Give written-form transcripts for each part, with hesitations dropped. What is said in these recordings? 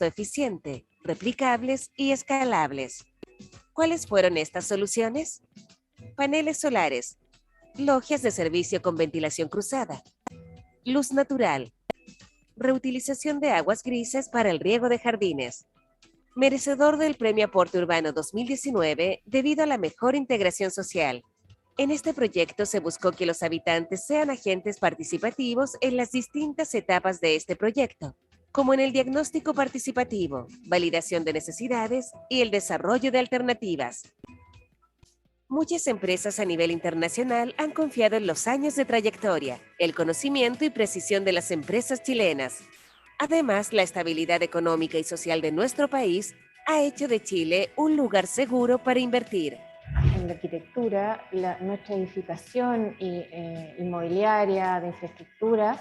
eficiente, replicables y escalables. ¿Cuáles fueron estas soluciones? Paneles solares, logias de servicio con ventilación cruzada, luz natural, reutilización de aguas grises para el riego de jardines. Merecedor del Premio Aporte Urbano 2019 debido a la mejor integración social. En este proyecto se buscó que los habitantes sean agentes participativos en las distintas etapas de este proyecto, como en el diagnóstico participativo, validación de necesidades y el desarrollo de alternativas. Muchas empresas a nivel internacional han confiado en los años de trayectoria, el conocimiento y precisión de las empresas chilenas. Además, la estabilidad económica y social de nuestro país ha hecho de Chile un lugar seguro para invertir. En la arquitectura, nuestra edificación inmobiliaria, de infraestructura,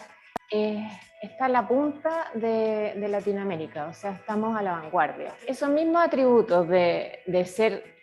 está a la punta de Latinoamérica, o sea, estamos a la vanguardia. Esos mismos atributos de ser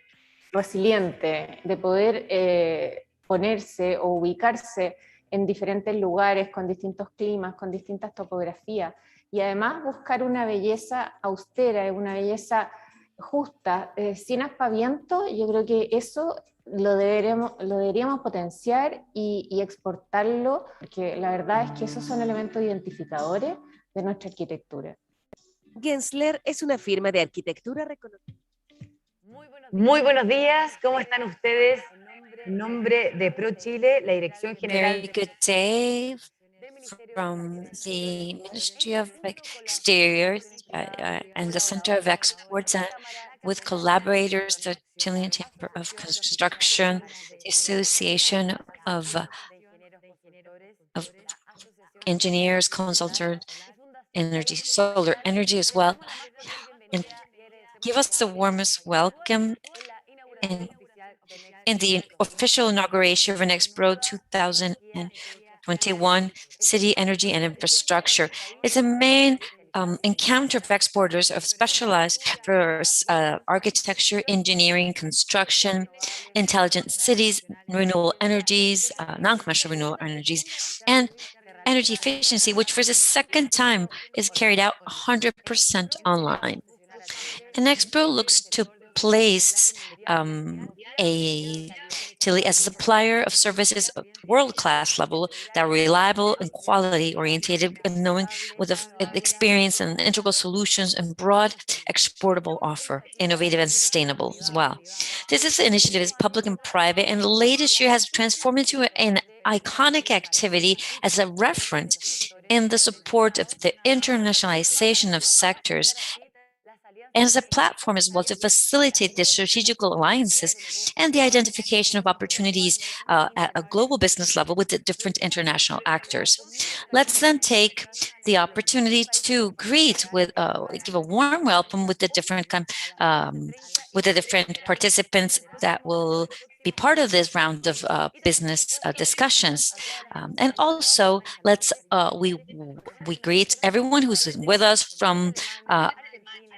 resiliente, de poder ponerse o ubicarse en diferentes lugares, con distintos climas, con distintas topografías, y además buscar una belleza austera, una belleza justa, sin aspaviento. Yo creo que eso lo deberíamos potenciar y exportarlo, porque la verdad es que esos son elementos identificadores de nuestra arquitectura. Gensler es una firma de arquitectura reconocida. Muy buenos días, ¿cómo están ustedes? En nombre de ProChile, la Dirección General. Very good day from the Ministry of Exteriors and the Center of Exports, with collaborators, the Chilean Chamber of Construction, the Association of Engineers, Consultants, Energy, Solar Energy as well, and give us the warmest welcome in the official inauguration of INAUGURACION 2021 City Energy and Infrastructure. It's a main encounter of exporters of specialized for architecture, engineering, construction, intelligent cities, renewable energies, non-commercial renewable energies, and energy efficiency, which for the second time is carried out 100% online. INAUGURACION looks to place Chile as a supplier of services at world-class level that are reliable and quality-oriented, and knowing with experience and integral solutions and broad exportable offer, innovative and sustainable as well. This initiative is public and private, and the latest year has transformed into an iconic activity as a reference in the support of the internationalization of sectors, and as a platform as well to facilitate the strategical alliances and the identification of opportunities at a global business level with the different international actors. Let's then take the opportunity to greet with give a warm welcome with the different participants that will be part of this round of business discussions, and also let's we greet everyone who's with us from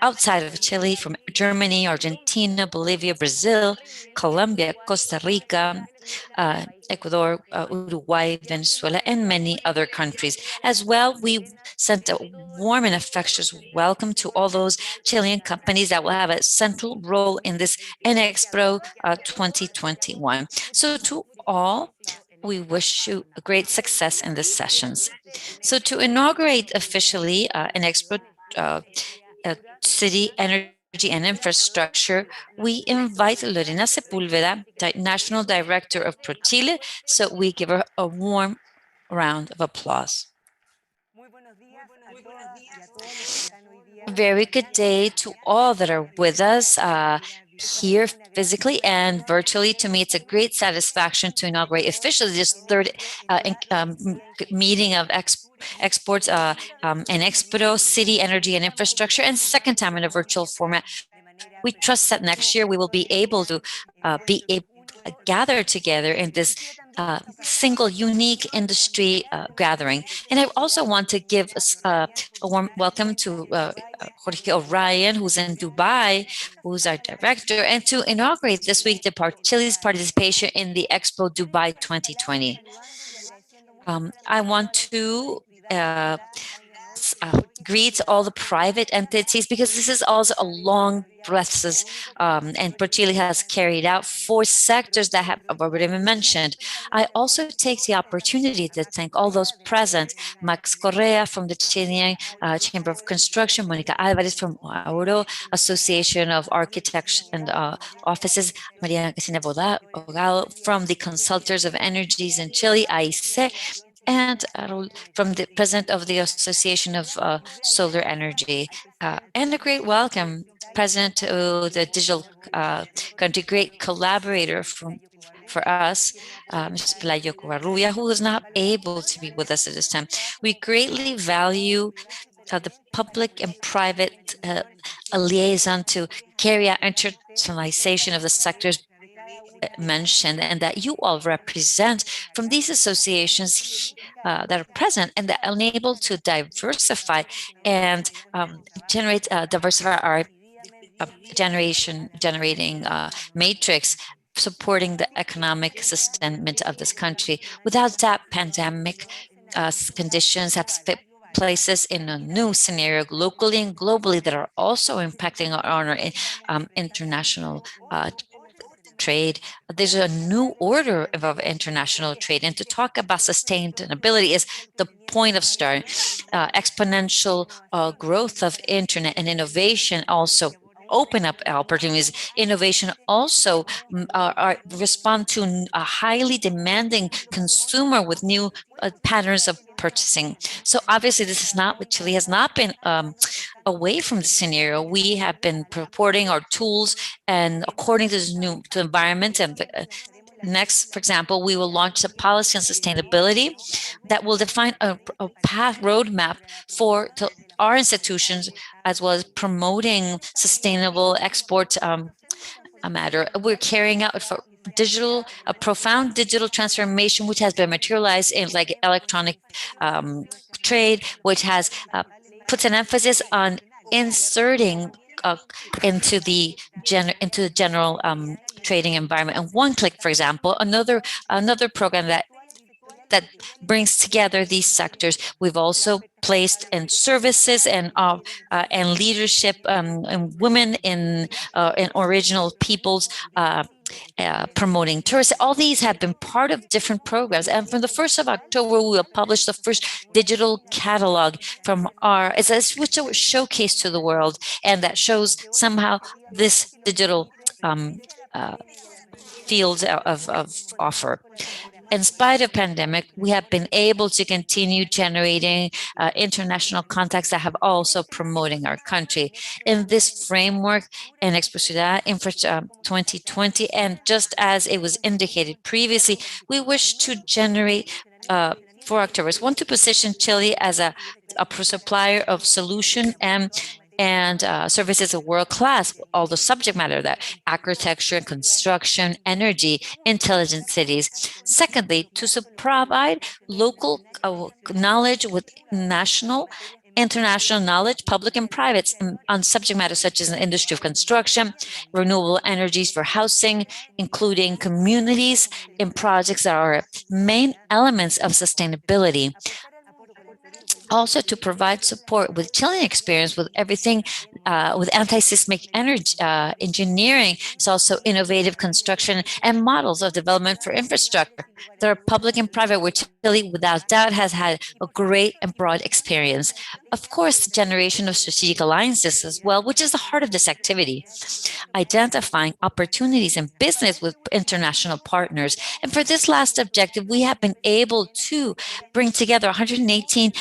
outside of Chile, from Germany, Argentina, Bolivia, Brazil, Colombia, Costa Rica, Ecuador, Uruguay, Venezuela, and many other countries. As well, we sent a warm and affectionate welcome to all those Chilean companies that will have a central role in this INAUGURACION 2021. So to all, we wish you a great success in the sessions. So to inaugurate officially INAUGURACION City Energy and Infrastructure, we invite Lorena Sepúlveda, the National Director of ProChile, so we give her a warm round of applause. Very good day to all that are with us here physically and virtually. To me, it's a great satisfaction to inaugurate officially this third meeting of exports INEXPRO, City Energy and Infrastructure, and second time in a virtual format. We trust that next year we will be able to gather together in this single unique industry gathering. And I also want to give a warm welcome to Jorge O'Ryan, who's in Dubai, who's our director, and to inaugurate this week Chile's participation in the Expo Dubai 2020. I want to greet all the private entities, because this is also a long process, and ProChile has carried out 4 sectors that have already been mentioned. I also take the opportunity to thank all those present: Max Correa from the Chilean Chamber of Construction, Monica Alvarez from Auro Association of Architects and Offices, Maria Casina Bogado from the Consultors of Energies in Chile, AIC, and from the president of the Association of Solar Energy. And a great welcome, President to the digital country, great collaborator for us, Mr. Pelayo Covarrubia, who is not able to be with us at this time. We greatly value the public and private liaison to carry out internationalization of the sectors mentioned, and that you all represent from these associations that are present and that are able to diversify and diversify our generating matrix, supporting the economic sustainment of this country. Without that, pandemic conditions have places in a new scenario locally and globally that are also impacting on our international trade. There's a new order of international trade, and to talk about sustainability is the point of start. Exponential growth of internet and innovation also open up opportunities. Innovation also respond to a highly demanding consumer with new patterns of purchasing. So obviously this is not what Chile has not been away from the scenario. We have been purporting our tools and according to this new environment. And next, for example, we will launch a policy on sustainability that will define a path roadmap for our institutions, as well as promoting sustainable export matter. We're carrying out a profound digital transformation, which has been materialized in like electronic trade, which has puts an emphasis on inserting into the general trading environment. And one click, for example, another program that brings together these sectors. We've also placed in services and leadership and women in original peoples, promoting tourism. All these have been part of different programs. And from the 1st of October, we will publish the first digital catalog from it's a showcase to the world, and that shows somehow this digital field of offer. In spite of pandemic, we have been able to continue generating international contacts that have also promoting our country. In this framework, e-ENEXPRO in 2020, and just as it was indicated previously, we wish to generate 4 Octobers. One, to position Chile as a supplier of solution and services of world class, all the subject matter that architecture, construction, energy, intelligent cities. Secondly, to provide local knowledge with national, international knowledge, public and private, on subject matter such as the industry of construction, renewable energies for housing, including communities in projects that are main elements of sustainability. Also to provide support with Chilean experience with everything with anti-seismic energy engineering. It's also innovative construction and models of development for infrastructure that are public and private, where Chile without doubt has had a great and broad experience. Of course, the generation of strategic alliances as well, which is the heart of this activity, identifying opportunities in business with international partners. And for this last objective, we have been able to bring together 118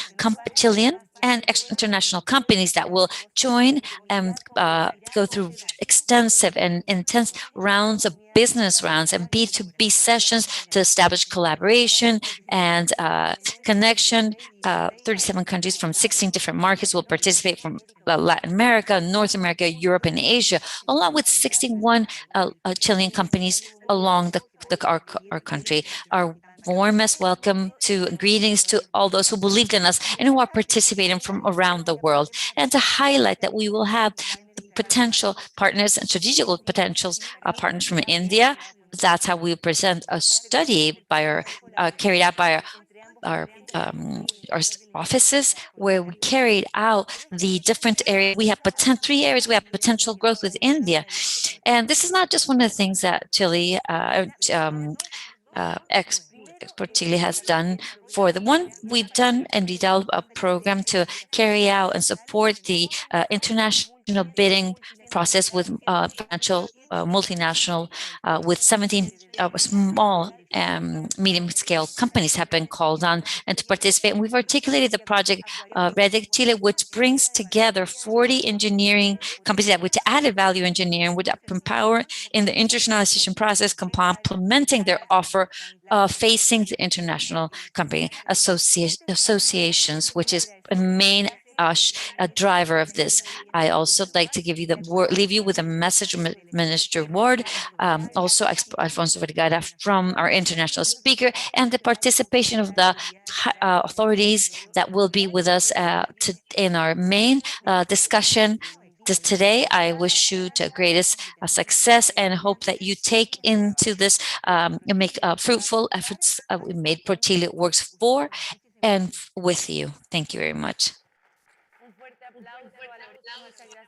Chilean and international companies that will join and go through extensive and intense business rounds and B2B sessions to establish collaboration and connection. 37 countries from 16 different markets will participate from Latin America, North America, Europe, and Asia, along with 61 Chilean companies along our country. Our warmest welcome to greetings to all those who believed in us and who are participating from around the world, and to highlight that we will have the potential partners and strategic potentials partners from India. That's how we present a study carried out by offices where we carried out the different areas. We have 3 areas we have potential growth with India. And this is not just one of the things that Chile Export Chile has done. For the one we've done and developed a program to carry out and support the international bidding process with financial multinational with 17 small medium-scale companies have been called on and to participate. And we've articulated the project Red Chile, which brings together 40 engineering companies that with added value engineering would empower in the internationalization process, complementing their offer facing the international company associations, which is a main a driver of this. I also like to give you leave you with a message from Minister Ward, also Alfonso Vergara from our international speaker, and the participation of the authorities that will be with us in our main discussion today. I wish you the greatest success and hope that you take into this and make fruitful efforts we made for Chile works for and with you. Thank you very much.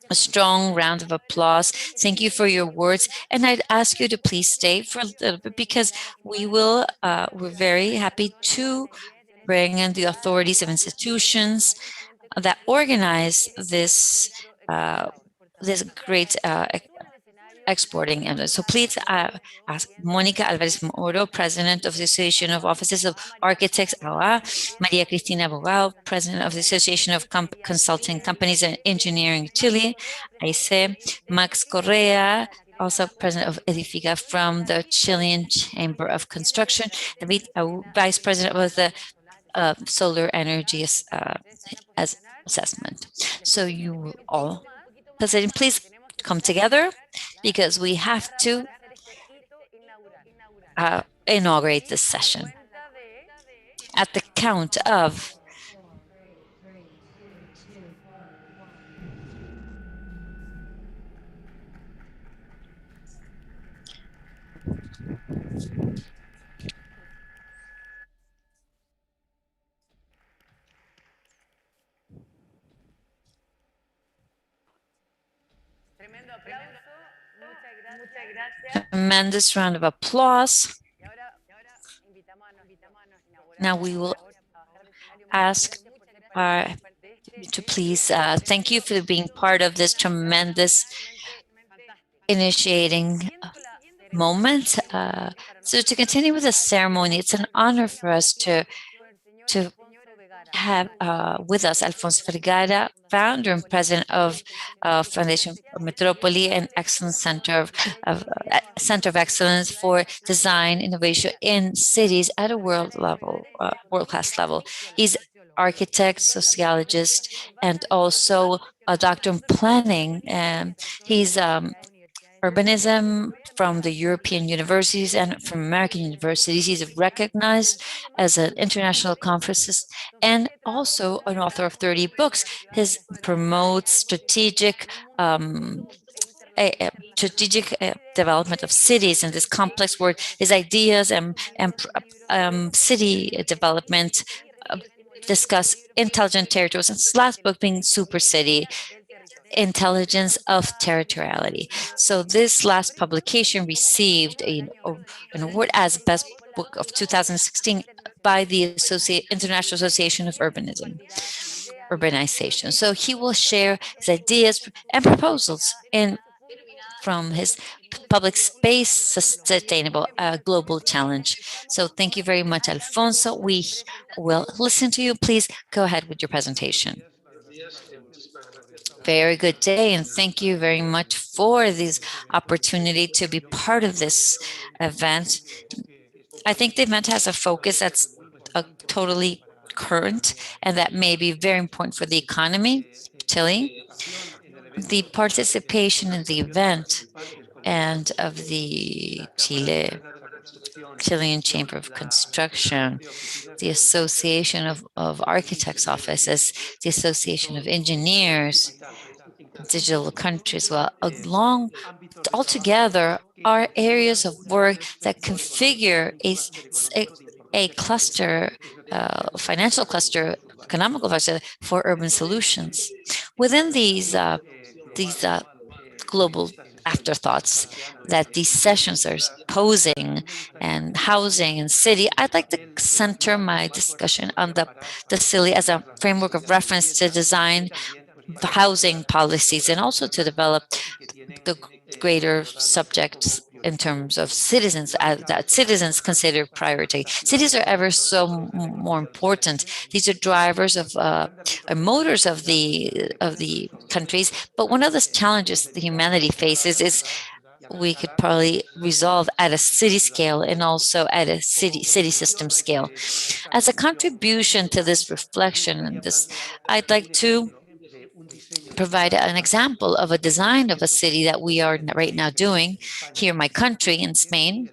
A strong round of applause. Thank you for your words. And I'd ask you to please stay for a little bit because we're very happy to bring in the authorities of institutions that organize this great exporting. And so please ask Mónica Alvarez Moro, President of the Association of Offices of Architects, AOA, Maria Cristina Bogao, President of the Association of Consulting Companies and Engineering Chile, AICE, Max Correa, also President of Edifica from the Chilean Chamber of Construction, David, Vice President of the Solar Energy as Assessment. So you all, President, please come together because we have to inaugurate this session. At the count of 3. Tremendous round of applause. Now we will ask to please thank you for being part of this tremendous initiating moment. So to continue with the ceremony, it's an honor for us to have with us Alfonso Vergara, founder and president of Foundation Metrópoli and Excellence Center of Excellence for Design Innovation in Cities at a world-class level. He's architect, sociologist, and also a doctor in planning. And he's urbanism from the European universities and from American universities. He's recognized as an international conferencist and also an author of 30 books. He promotes strategic development of cities in this complex world. His ideas and city development discuss intelligent territories. And his last book being Super City, Intelligence of Territoriality. So this last publication received an award as Best Book of 2016 by the International Association of Urbanization. So he will share his ideas and proposals from his public space sustainable global challenge. So thank you very much, Alfonso. We will listen to you. Please go ahead with your presentation. Very good day, and thank you very much for this opportunity to be part of this event. I think the event has a focus that's totally current and that may be very important for the economy of Chile. The participation in the event and of the Chilean Chamber of Construction, the Association of Architects Offices, the Association of Engineers, Digital Countries, altogether are areas of work that configure a cluster, financial cluster, economical cluster for urban solutions. Within these global afterthoughts that these sessions are posing, and housing and city, I'd like to center my discussion on the city as a framework of reference to design housing policies and also to develop the greater subjects in terms of citizens that citizens consider priority. Cities are ever so more important. These are drivers of motors of the countries. But one of the challenges the humanity faces is we could probably resolve at a city scale and also at a city system scale. As a contribution to this reflection and this, I'd like to provide an example of a design of a city that we are right now doing here in my country, in Spain,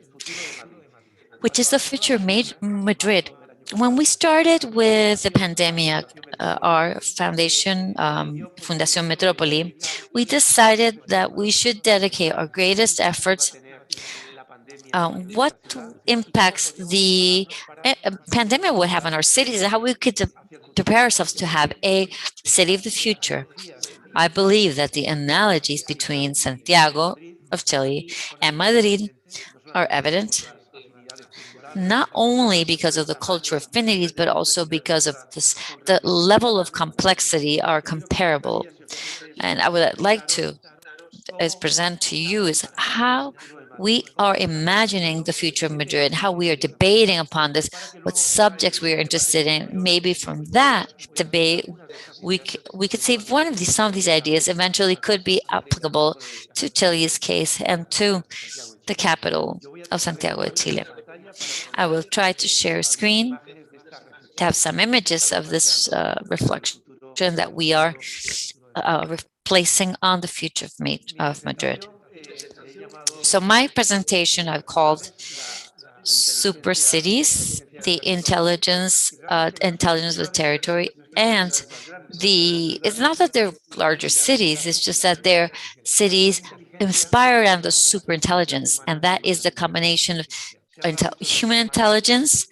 which is the future Madrid. When we started with the pandemic, our foundation, Fundación Metrópoli, we decided that we should dedicate our greatest efforts what impacts the pandemic would have on our cities and how we could prepare ourselves to have a city of the future. I believe that the analogies between Santiago of Chile and Madrid are evident, not only because of the cultural affinities, but also because of the level of complexity are comparable. And I would like to present to you is how we are imagining the future of Madrid, how we are debating upon this, what subjects we are interested in. Maybe from that debate, we could see if some of these ideas eventually could be applicable to Chile's case and to the capital of Santiago de Chile. I will try to share a screen to have some images of this reflection that we are placing on the future of Madrid. So my presentation I've called Super Cities, the intelligence of the territory, and it's not that they're larger cities, it's just that they're cities inspired on the super intelligence, and that is the combination of human intelligence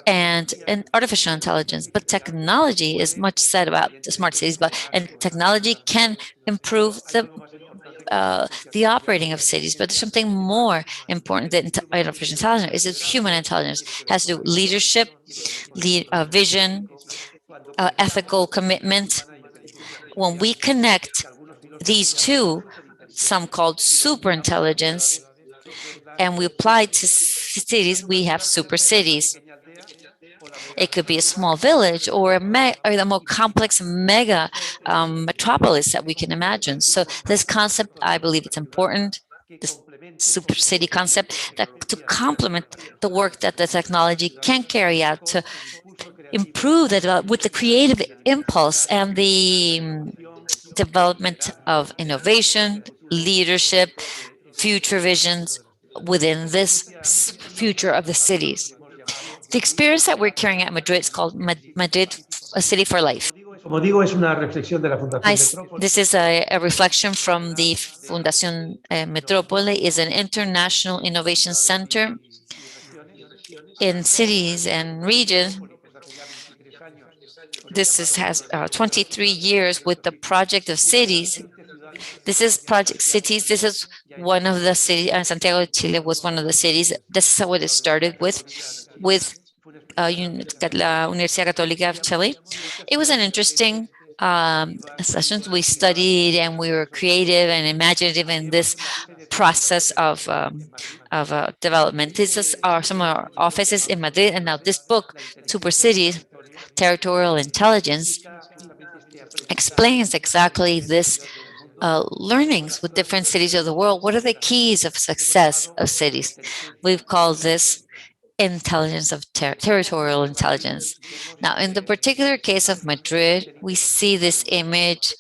and artificial intelligence. But technology is much said about the smart cities, and technology can improve the operating of cities. But there's something more important than artificial intelligence. Is human intelligence. It has to do with leadership, vision, ethical commitment. When we connect these two, some called super intelligence, and we apply to cities, we have super cities. It could be a small village or the more complex mega metropolis that we can imagine. So this concept, I believe it's important, this super city concept, that to complement the work that the technology can carry out to improve with the creative impulse and the development of innovation, leadership, future visions within this future of the cities. The experience that we're carrying at Madrid is called Madrid, a City for Life. This is a reflection from the Fundación Metrópoli, is an international innovation center in cities and regions. This has 23 years with the project of cities. This is Project Cities. This is one of the cities, Santiago de Chile was one of the cities. This is what it started with La Universidad Católica of Chile. It was an interesting session. We studied and we were creative and imaginative in this process of development. These are some of our offices in Madrid, and now this book, Super Cities, Territorial Intelligence, explains exactly this learnings with different cities of the world. What are the keys of success of cities? We've called this intelligence of territorial intelligence. Now, in the particular case of Madrid, we see this image,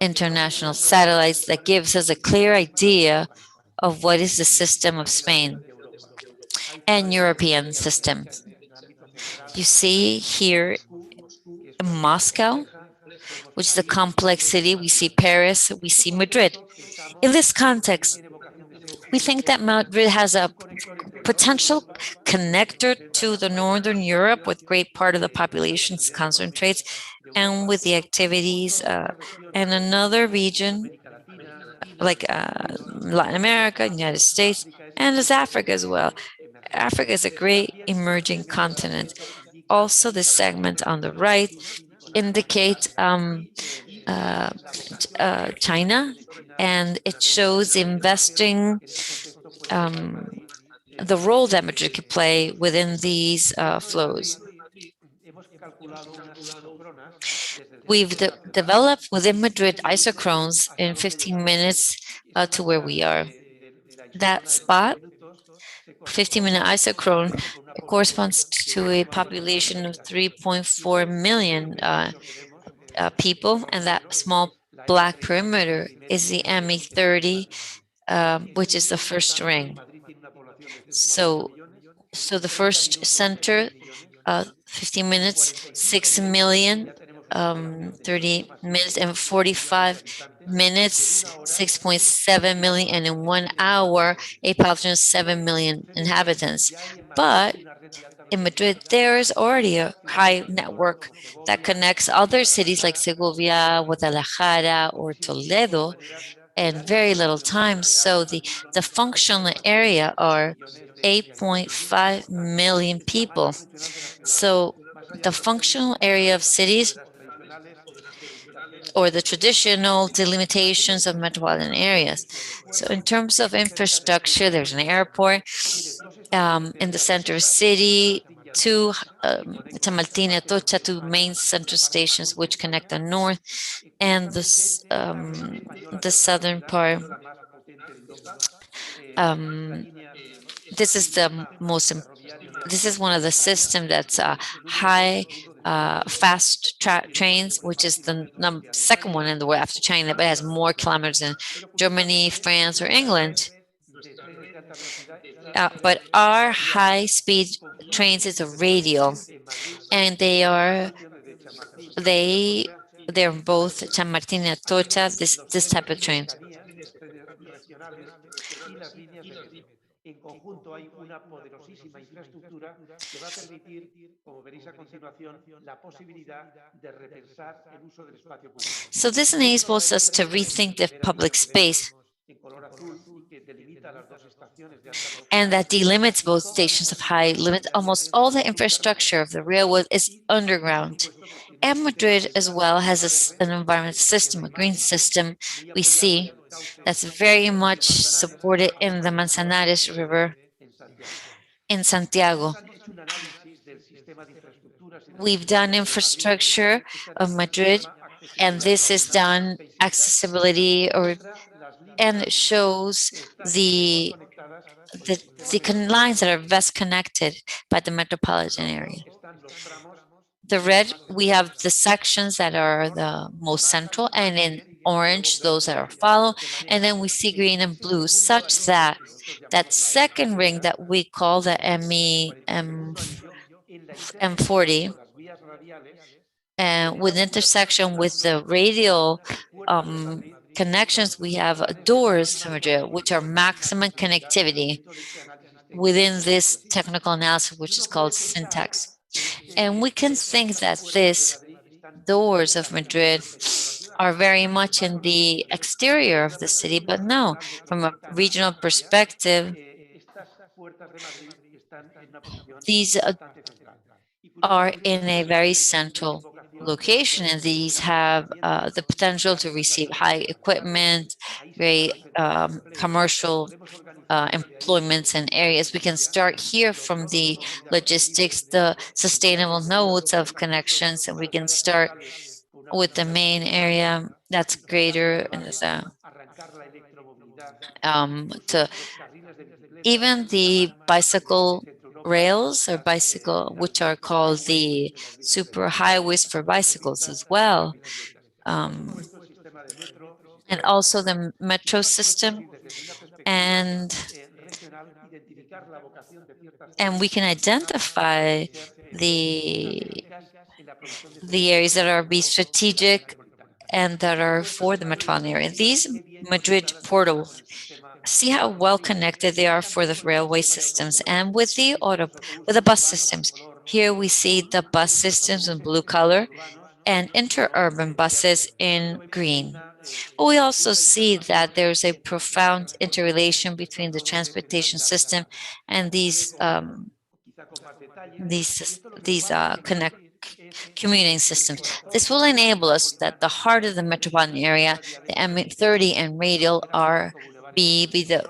international satellites, that gives us a clear idea of what is the system of Spain and European systems. You see here Moscow, which is a complex city. We see Paris, we see Madrid. In this context, we think that Madrid has a potential connector to the Northern Europe with great part of the population concentrates and with the activities and another region like Latin America, United States, and as Africa as well. Africa is a great emerging continent. Also, this segment on the right indicates China, and it shows investing the role that Madrid could play within these flows. We've developed within Madrid isochrones in 15 minutes to where we are. That spot, 15-minute isochrone, corresponds to a population of 3.4 million people, and that small black perimeter is the ME30, which is the first ring. So the first center, 15 minutes, 6 million, 30 minutes, and 45 minutes, 6.7 million, and in 1 hour, a population of 7 million inhabitants. But in Madrid, there is already a high network that connects other cities like Segovia, Guadalajara, or Toledo in very little time. So the functional area are 8.5 million people. So the functional area of cities or the traditional delimitations of metropolitan areas. So in terms of infrastructure, there's an airport in the center of city, two Chamaltín and Atocha, two main central stations which connect the north and the southern part. This is one of the systems that's high fast trains, which is the second one in the world after China, but it has more kilometers than Germany, France, or England. But our high-speed trains is a radial, and they're both Chamartín and Atocha, this type of train. En conjunto hay una poderosísima infraestructura que va a permitir, como veréis a continuación, la posibilidad de repensar el uso del espacio público. So this enables us to rethink the public space, and that delimits both stations of high limit. Almost all the infrastructure of the railroad is underground. And Madrid as well has an environment system, a green system we see that's very much supported in the Manzanares River in Santiago. We've done infrastructure of Madrid, and this is done accessibility and it shows the lines that are best connected by the metropolitan area. The red, we have the sections that are the most central, and in orange, those that are follow, and then we see green and blue, such that that second ring that we call the M40, and with intersection with the radial connections, we have doors to Madrid, which are maximum connectivity within this technical analysis, which is called syntax. And we can think that these doors of Madrid are very much in the exterior of the city, but no, from a regional perspective, these are in a very central location, and these have the potential to receive high equipment, very commercial employments and areas. We can start here from the logistics, the sustainable nodes of connections, and we can start with the main area that's greater and to even the bicycle rails or which are called the super highways for bicycles as well. And also the metro system, and we can identify the areas that are be strategic and that are for the metropolitan area. These Madrid portals see how well connected they are for the railway systems. And with the bus systems, here we see the bus systems in blue color and interurban buses in green. But we also see that there's a profound interrelation between the transportation system and these commuting systems. This will enable us that the heart of the metropolitan area, the M30 and radial, are be the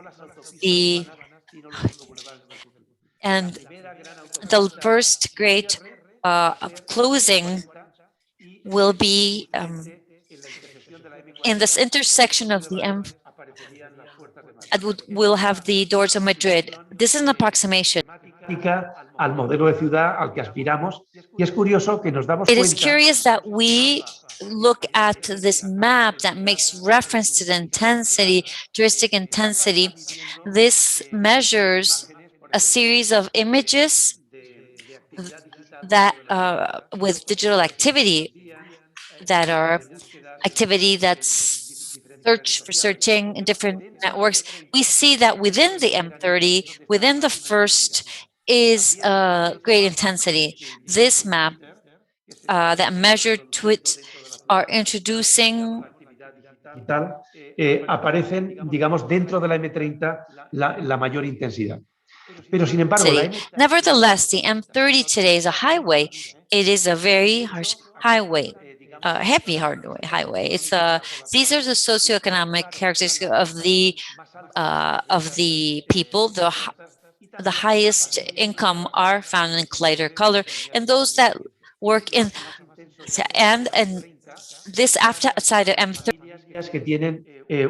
and the first great closing will be in this intersection of the M. We'll have the doors of Madrid. This is an approximation. Al modelo de ciudad al que aspiramos, y es curioso que nos damos It is cuenta. curious that we look at this map that makes reference to the intensity, touristic intensity. This measures a series of images that with digital activity that are activity that's searching in different networks. We see that within the M30, within the first is great intensity. This map that measured tweets are introducing aparecen, digamos, dentro de la M30 la mayor intensidad. Pero sin embargo, nevertheless, the M30 today is a highway. It is a very harsh highway, heavy highway. It's these are the socioeconomic characteristics of the people. The highest income are found in lighter color, and those that work in and this outside of M30. Que tienen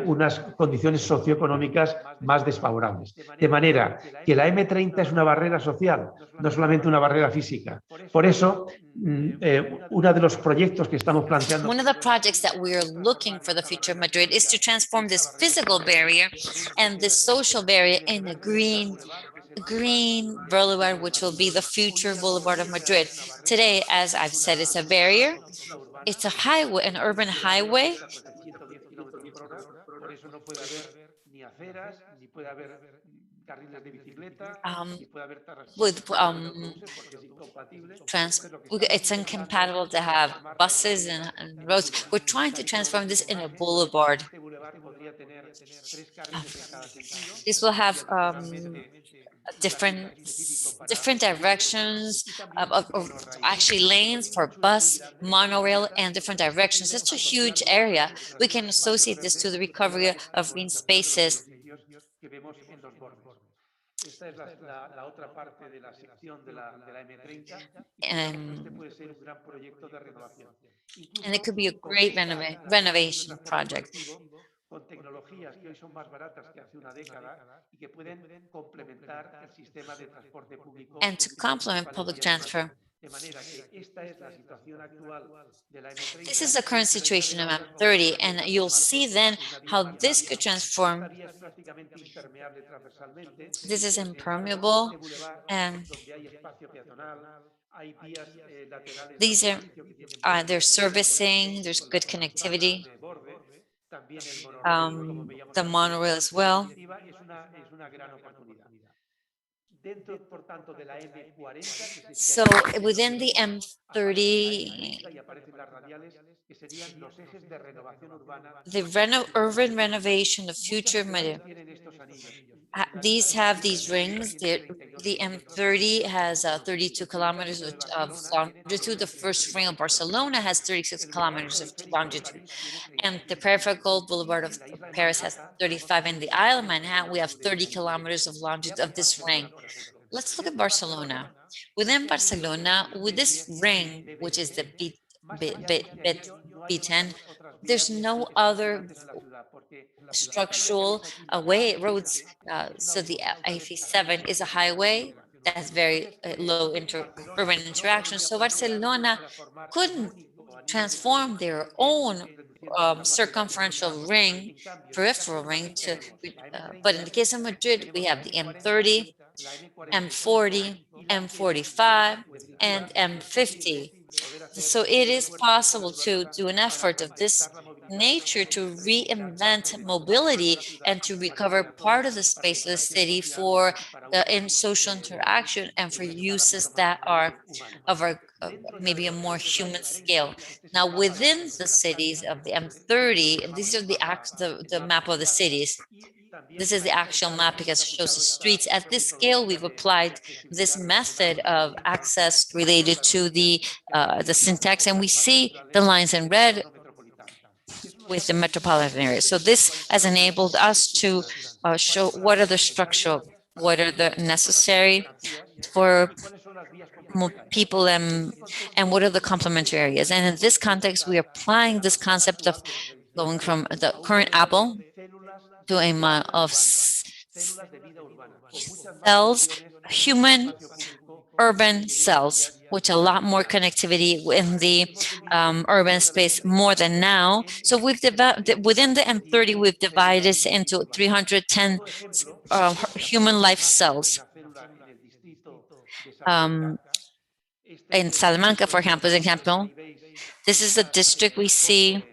unas condiciones socioeconómicas más desfavorables. De manera que la M30 es una barrera social, no solamente una barrera física. Por eso, uno de los proyectos que estamos planteando. One of the projects that we are looking for the future of Madrid is to transform this physical barrier and this social barrier in a green boulevard, which will be the future boulevard of Madrid. Today, as I've said, it's a barrier. It's a highway, an urban highway. It's incompatible to have buses and roads. We're trying to transform this in a boulevard. This will have different directions, actually lanes for bus, monorail, and different directions. It's a huge area. We can associate this to the recovery of green spaces. Esta es la otra parte de la sección de la M30 y este puede ser un gran proyecto de renovación. And it could be a great renovation project. Con tecnologías que hoy son más baratas que hace una década y que pueden complementar el sistema de transporte público. And to complement public transport. De manera que esta es la situación actual de la M30. This is the current situation of M30, and you'll see then how this could transform. This is impermeable, and these are they're servicing. There's good connectivity. The monorail as well. So within the M30, the urban renovation of future Madrid. These have these rings. The M30 has 32 kilometers of longitude. The first ring of Barcelona has 36 kilometers of longitude. And the peripheral boulevard of Paris has 35. In the Isle of Manhattan, we have 30 kilometers of longitude of this ring. Let's look at Barcelona. Within Barcelona, with this ring, which is the B10, there's no other structural roads. So the A7 is a highway that has very low urban interaction. So Barcelona couldn't transform their own circumferential ring, peripheral ring, but in the case of Madrid, we have the M30, M40, M45, and M50. So it is possible to do an effort of this nature to reinvent mobility and to recover part of the space of the city for in social interaction and for uses that are of our maybe a more human scale. Now, within the cities of the M30, these are the map of the cities. This is the actual map because it shows the streets. At this scale, we've applied this method of access related to the syntax, and we see the lines in red with the metropolitan area. So this has enabled us to show what are the structural, what are the necessary for people and what are the complementary areas. And in this context, we are applying this concept of going from the current apple to a of cells, human urban cells, which a lot more connectivity in the urban space more than now. So we've developed within the M30, we've divided this into 310 human life cells. In Salamanca, for example, this is a district we see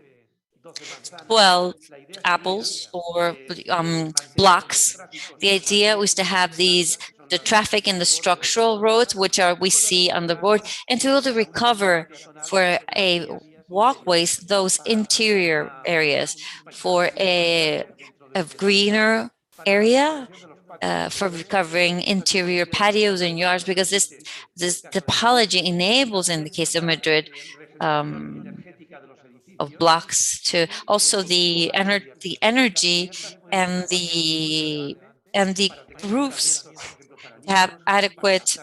12 apples or blocks. The idea was to have the traffic in the structural roads, which are we see on the road, and to be able to recover for a walkways those interior areas for a greener area. For recovering interior patios and yards, because this topology enables, in the case of Madrid, of blocks to also the energy and the roofs have adequate,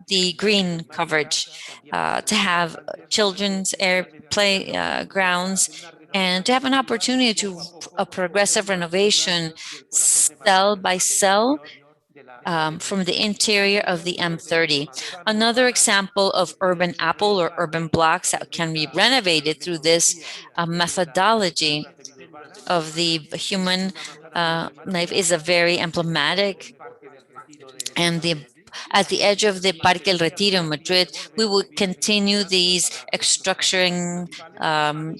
the green coverage, to have children's play grounds, and to have an opportunity to a progressive renovation cell by cell from the interior of the M30. Another example of urban apple or urban blocks that can be renovated through this methodology of the human life is a very emblematic, and at the edge of the Parque El Retiro in Madrid, we will continue these structuring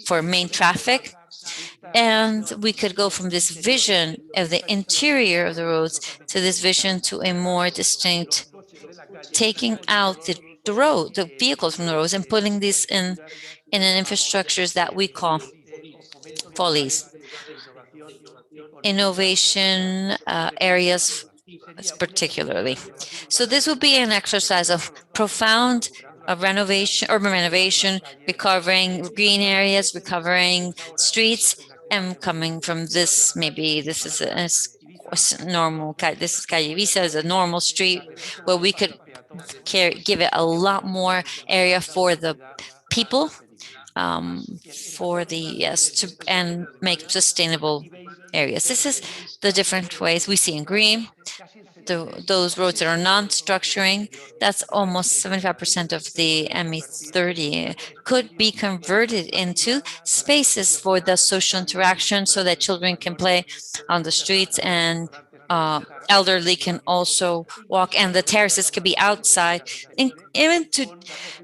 for main traffic. And we could go from this vision of the interior of the roads to this vision to a more distinct, taking out the vehicles from the roads and putting these in an infrastructures that we call follies, innovation areas particularly. So this would be an exercise of profound urban renovation, recovering green areas, recovering streets, and coming from this, maybe this is a normal, this is Calle Visa, is a normal street where we could give it a lot more area for the people, and make sustainable areas. This is the different ways we see in green. Those roads that are non-structuring, that's almost 75% of the ME30, could be converted into spaces for the social interaction so that children can play on the streets and elderly can also walk, and the terraces could be outside, and even to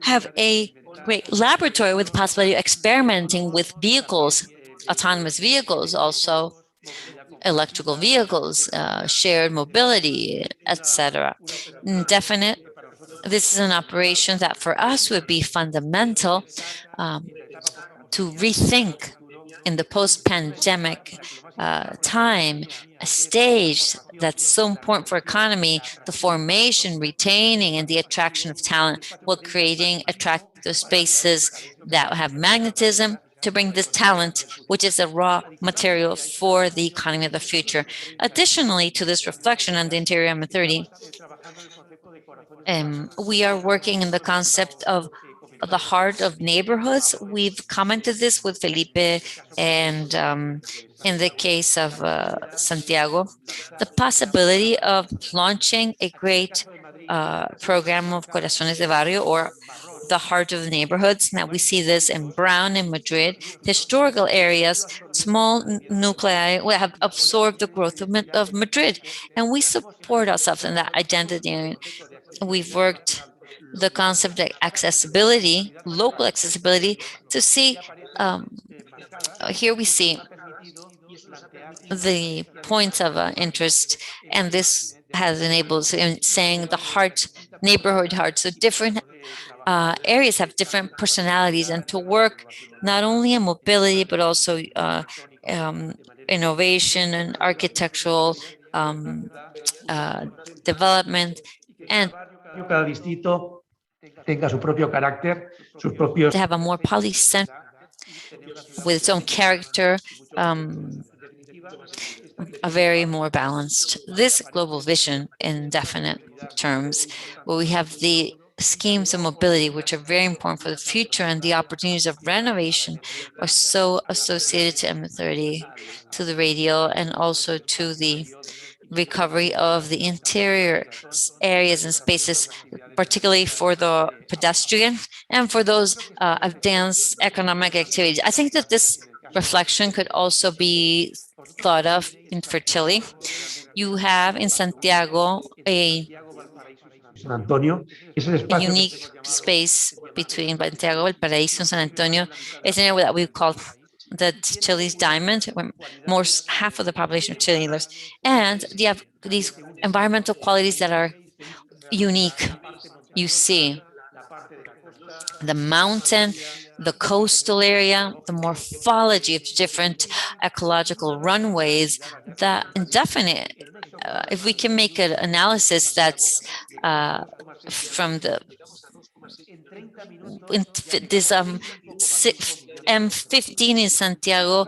have a great laboratory with the possibility of experimenting with vehicles, autonomous vehicles, also electrical vehicles, shared mobility, etc. Definite. This is an operation that for us would be fundamental to rethink in the post-pandemic time, a stage that's so important for economy, the formation, retaining, and the attraction of talent, while creating attractive spaces that have magnetism to bring this talent, which is a raw material for the economy of the future. Additionally to this reflection on the interior M30, we are working in the concept of the heart of neighborhoods. We've commented this with Felipe, and in the case of Santiago, the possibility of launching a great program of Corazones de Barrio, or the heart of the neighborhoods. Now we see this in Brown in Madrid. Historical areas, small nuclei have absorbed the growth of Madrid, and we support ourselves in that identity. We've worked the concept of accessibility, local accessibility, to see here we see the points of interest, and this has enabled saying the heart, neighborhood heart. So different areas have different personalities, and to work not only in mobility, but also innovation and architectural development, and cada distrito tenga su propio carácter, sus propios... to have a more polycentric with its own character, a very more balanced. This global vision in definite terms, where we have the schemes of mobility, which are very important for the future, and the opportunities of renovation are so associated to M30, to the radial, and also to the recovery of the interior areas and spaces, particularly for the pedestrian and for those advanced economic activities. I think that this reflection could also be thought of for Chile. You have in Santiago a San Antonio, es el espacio unique space between Santiago, Valparaíso, and San Antonio. It's an area that we call the Chile's diamond, where most half of the population of Chile lives, and you have these environmental qualities that are unique. You see the mountain, the coastal area, the morphology of different ecological runways, that indefinite, if we can make an analysis that's from the this M15 in Santiago,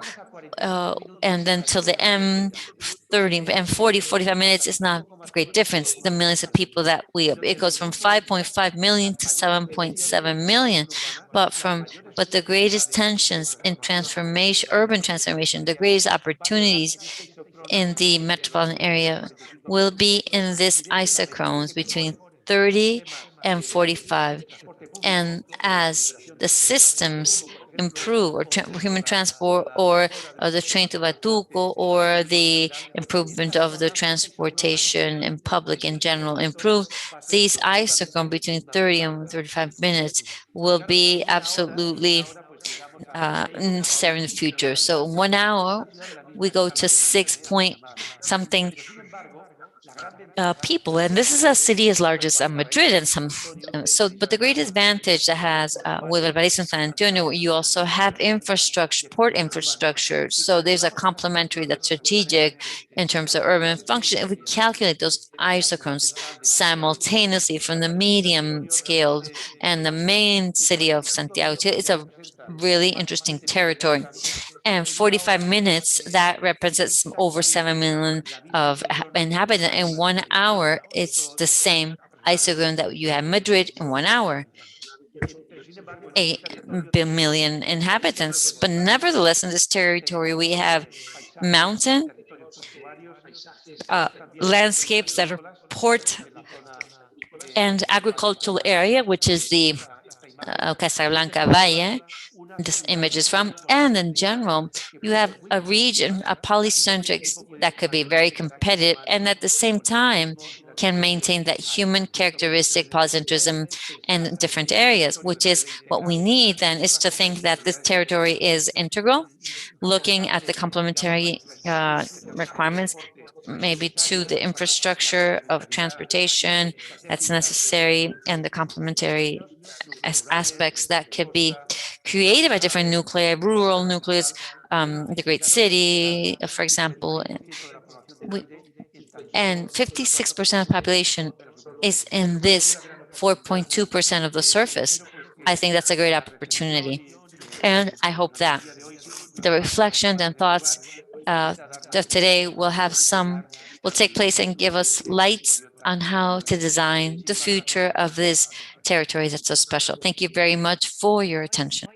and then till the M30, M40, 45 minutes is not a great difference. The millions of people that it goes from 5.5 million to 7.7 million, but the greatest tensions in transformation, urban transformation, the greatest opportunities in the metropolitan area will be in this isochrones between 30 and 45. And as the systems improve, or human transport, or the train to Batuco, or the improvement of the transportation in public in general improve, these isochrones between 30 and 35 minutes will be absolutely necessary in the future. So in 1 hour, we go to 6 point something people, and this is a city as large as Madrid, and but the great advantage that has with Valparaíso and San Antonio, where you also have infrastructure, port infrastructure, so there's a complementary that's strategic in terms of urban function. If we calculate those isochrones simultaneously from the medium scaled and the main city of Santiago, it's a really interesting territory. And 45 minutes, that represents over 7 million of inhabitants. In 1 hour, it's the same isochrone that you have Madrid in 1 hour, 8 million inhabitants. But nevertheless, in this territory, we have mountain landscapes that are port and agricultural area, which is the Casablanca Valle, this image is from, and in general, you have a region, a polycentric that could be very competitive, and at the same time can maintain that human characteristic polycentrism in different areas, which is what we need then, is to think that this territory is integral, looking at the complementary requirements, maybe to the infrastructure of transportation that's necessary, and the complementary aspects that could be created by different nuclei, rural nucleus, the great city, for example. And 56% of the population is in this 4.2% of the surface. I think that's a great opportunity. And I hope that the reflections and thoughts of today will take place and give us lights on how to design the future of this territory that's so special. Thank you very much for your attention.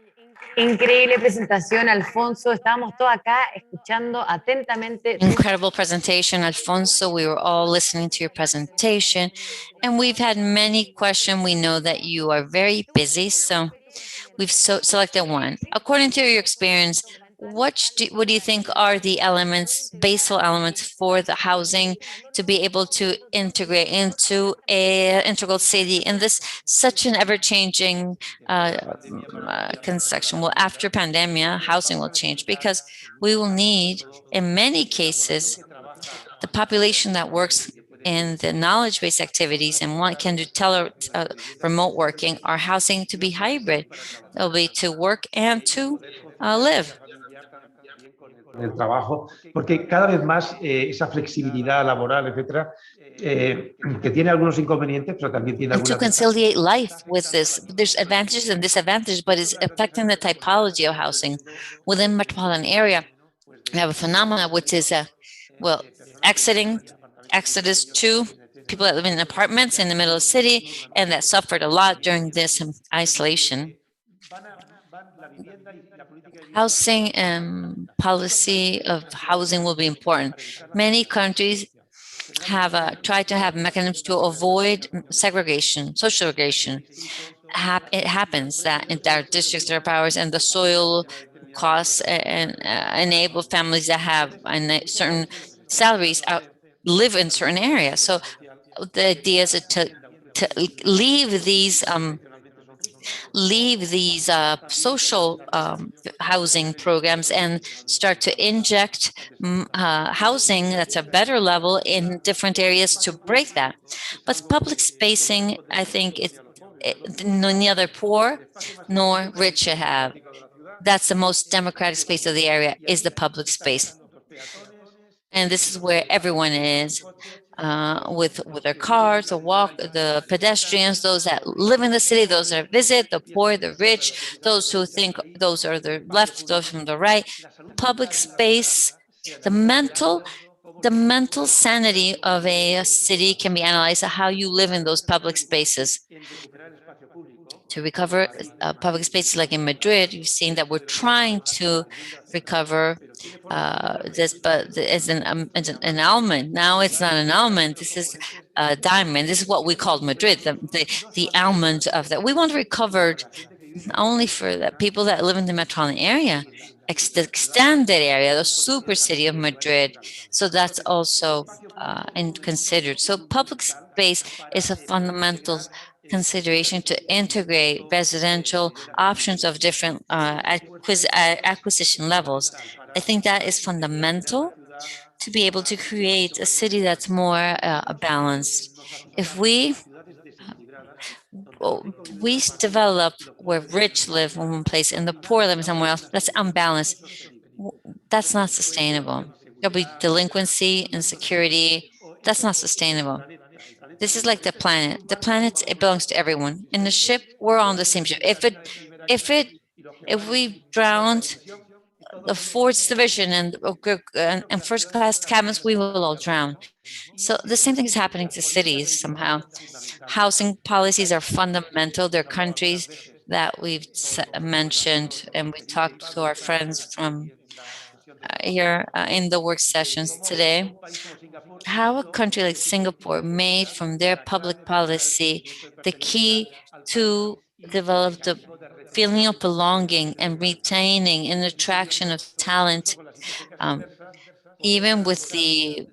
Increíble presentación, Alfonso. Estábamos todos acá escuchando atentamente. Incredible presentation, Alfonso. We were all listening to your presentation, and we've had many questions. We know that you are very busy, so we've selected one. According to your experience, what do you think are the elements, basal elements for the housing to be able to integrate into a integral city in this such an ever-changing construction? Well, after pandemic, housing will change because we will need, in many cases, the population that works in the knowledge-based activities and can do remote working, our housing to be hybrid. It'll be to work and to live. El trabajo, porque cada vez más esa flexibilidad laboral, etcétera, que tiene algunos inconvenientes, pero también tiene And to algunas conciliate life with this, there's advantages and disadvantages, but it's affecting the typology of housing within metropolitan area. We have a phenomenon which is well, exodus to people that live in apartments in the middle of the city and that suffered a lot during this isolation. Housing and policy of housing will be important. Many countries have tried to have mechanisms to avoid segregation, social segregation. It happens that in our districts there are powers and the soil costs and enable families that have certain salaries live in certain areas. So the idea is to leave these social housing programs and start to inject housing that's a better level in different areas to break that. But public spacing, I think neither poor nor rich should have. That's the most democratic space of the area, is the public space. And this is where everyone is. With their cars, the pedestrians, those that live in the city, those that visit, the poor, the rich, those who think those are the left, those from the right. Public space, the mental sanity of a city can be analyzed at how you live in those public spaces. To recover public spaces like in Madrid, you've seen that we're trying to recover this, but it's an almond. Now it's not an almond. This is a diamond. This is what we called Madrid, the almond of that. We want to recover only for the people that live in the metropolitan area, the extended area, the super city of Madrid. So that's also considered. So public space is a fundamental consideration to integrate residential options of different acquisition levels. I think that is fundamental to be able to create a city that's more balanced. If we develop where rich live in one place and the poor live somewhere else, that's unbalanced. That's not sustainable. There'll be delinquency, insecurity. That's not sustainable. This is like the planet. The planet, it belongs to everyone. In the ship, we're on the same ship. If we drowned the fourth division and first class cabins, we will all drown. So the same thing is happening to cities somehow. Housing policies are fundamental. There are countries that we've mentioned, and we talked to our friends from here in the work sessions today. How a country like Singapore made from their public policy the key to develop the feeling of belonging and retaining and attraction of talent, even with the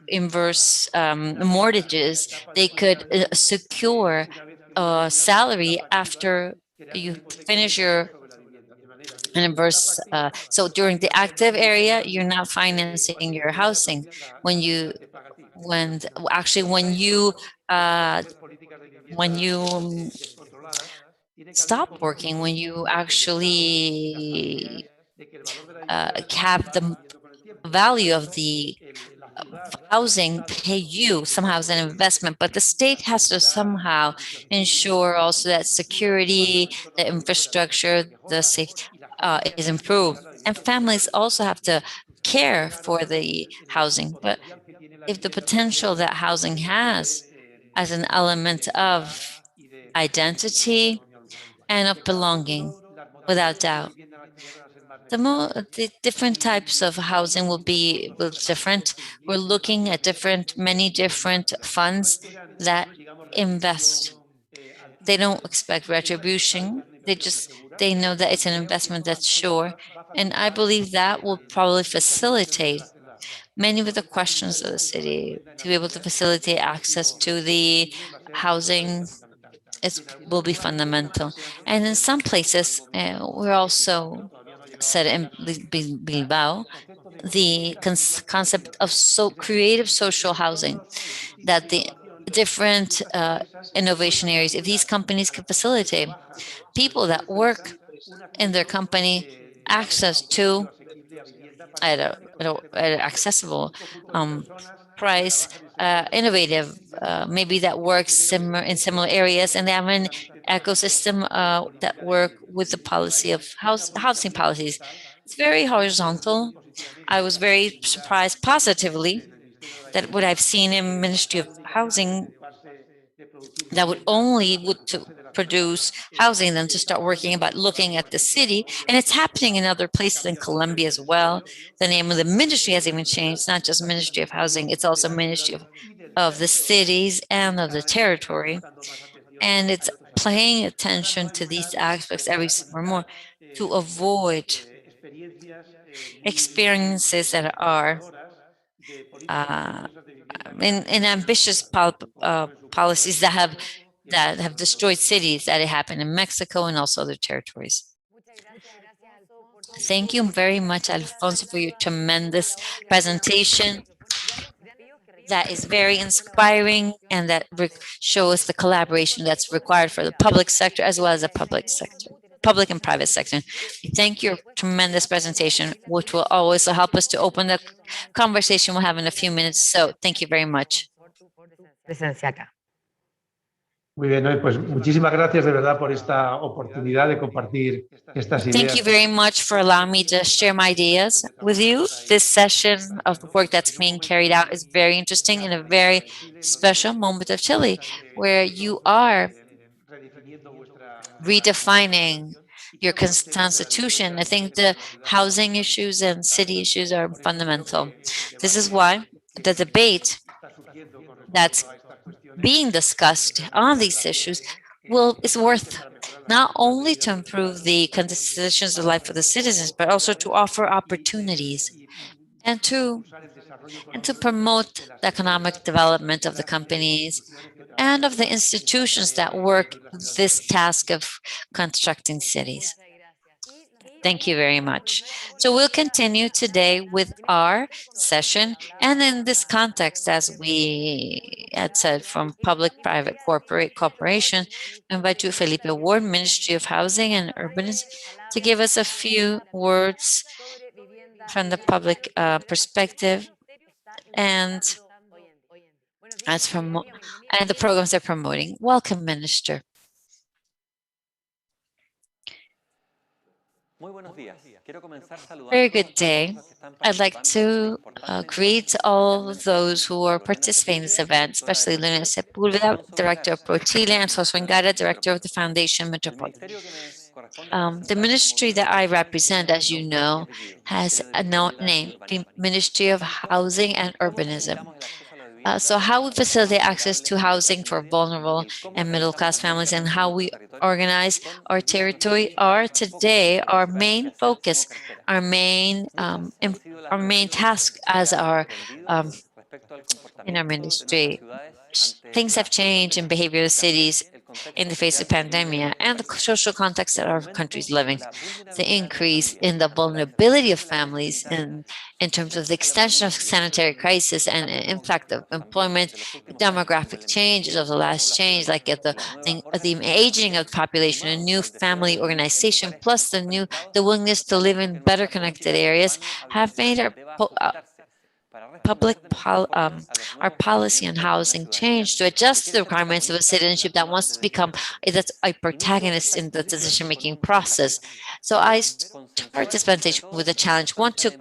inverse mortgages, they could secure a salary after you finish your inverse. So during the active area, you're not financing your housing. When you stop working, when you actually have the value of the housing pay you somehow as an investment, but the state has to somehow ensure also that security, the infrastructure, the safety is improved. And families also have to care for the housing. But if the potential that housing has as an element of identity and of belonging, without doubt, the different types of housing will be different. We're looking at many different funds that invest. They don't expect retribution. They just they know that it's an investment that's sure. And I believe that will probably facilitate many of the questions of the city, to be able to facilitate access to the housing will be fundamental. And in some places, we're also said in Bilbao, the concept of creative social housing, that the different innovation areas, if these companies can facilitate people that work in their company access to at an accessible price, innovative, maybe that works in similar areas, and they have an ecosystem that work with the policy of housing policies. It's very horizontal. I was very surprised positively that what I've seen in Ministry of Housing, that would to produce housing than to start working about looking at the city. And it's happening in other places in Colombia as well. The name of the ministry has even changed. It's not just Ministry of Housing, it's also Ministry of the cities and of the territory. And it's paying attention to these aspects every more to avoid experiences that are in ambitious policies that have destroyed cities, that it happened in Mexico and also other territories. Thank you very much, Alfonso, for your tremendous presentation. That is very inspiring, and that shows the collaboration that's required for the public sector as well as the public and private sector. Thank you, tremendous presentation, which will always help us to open the conversation we'll have in a few minutes. So thank you very much. Presencia acá. Muy bien, pues muchísimas gracias de verdad por esta oportunidad de compartir estas ideas. Thank you very much for allowing me to share my ideas with you. This session of the work that's being carried out is very interesting in a very special moment of Chile, where you are redefining your constitution. I think the housing issues and city issues are fundamental. This is why the debate that's being discussed on these issues is worth not only to improve the conditions of life for the citizens, but also to offer opportunities and to promote the economic development of the companies and of the institutions that work this task of constructing cities. Thank you very much. So we'll continue today with our session. And in this context, as we had said, from public-private cooperation, I invite you, Felipe Ward, Ministry of Housing and Urbanism, to give us a few words from the public perspective and the programs they're promoting. Welcome, Minister. Very good day. I'd like to greet all those who are participating in this event, especially Luna Sepulveda, Director of ProChile, and José Ngara, Director of the Foundation Metropolitan. The ministry that I represent, as you know, has a name, the Ministry of Housing and Urbanism. So how we facilitate access to housing for vulnerable and middle-class families, and how we organize our territory are today our main focus, our main task as in our ministry. Things have changed in behavior of cities in the face of pandemic and the social context that our country is living. The increase in the vulnerability of families in terms of the extension of sanitary crisis and impact of employment, demographic changes of the last change, like the aging of the population, a new family organization, plus the willingness to live in better connected areas, have made our our policy on housing change to adjust to the requirements of a citizenship that wants to become a protagonist in the decision-making process. So I start this presentation with a challenge. Want to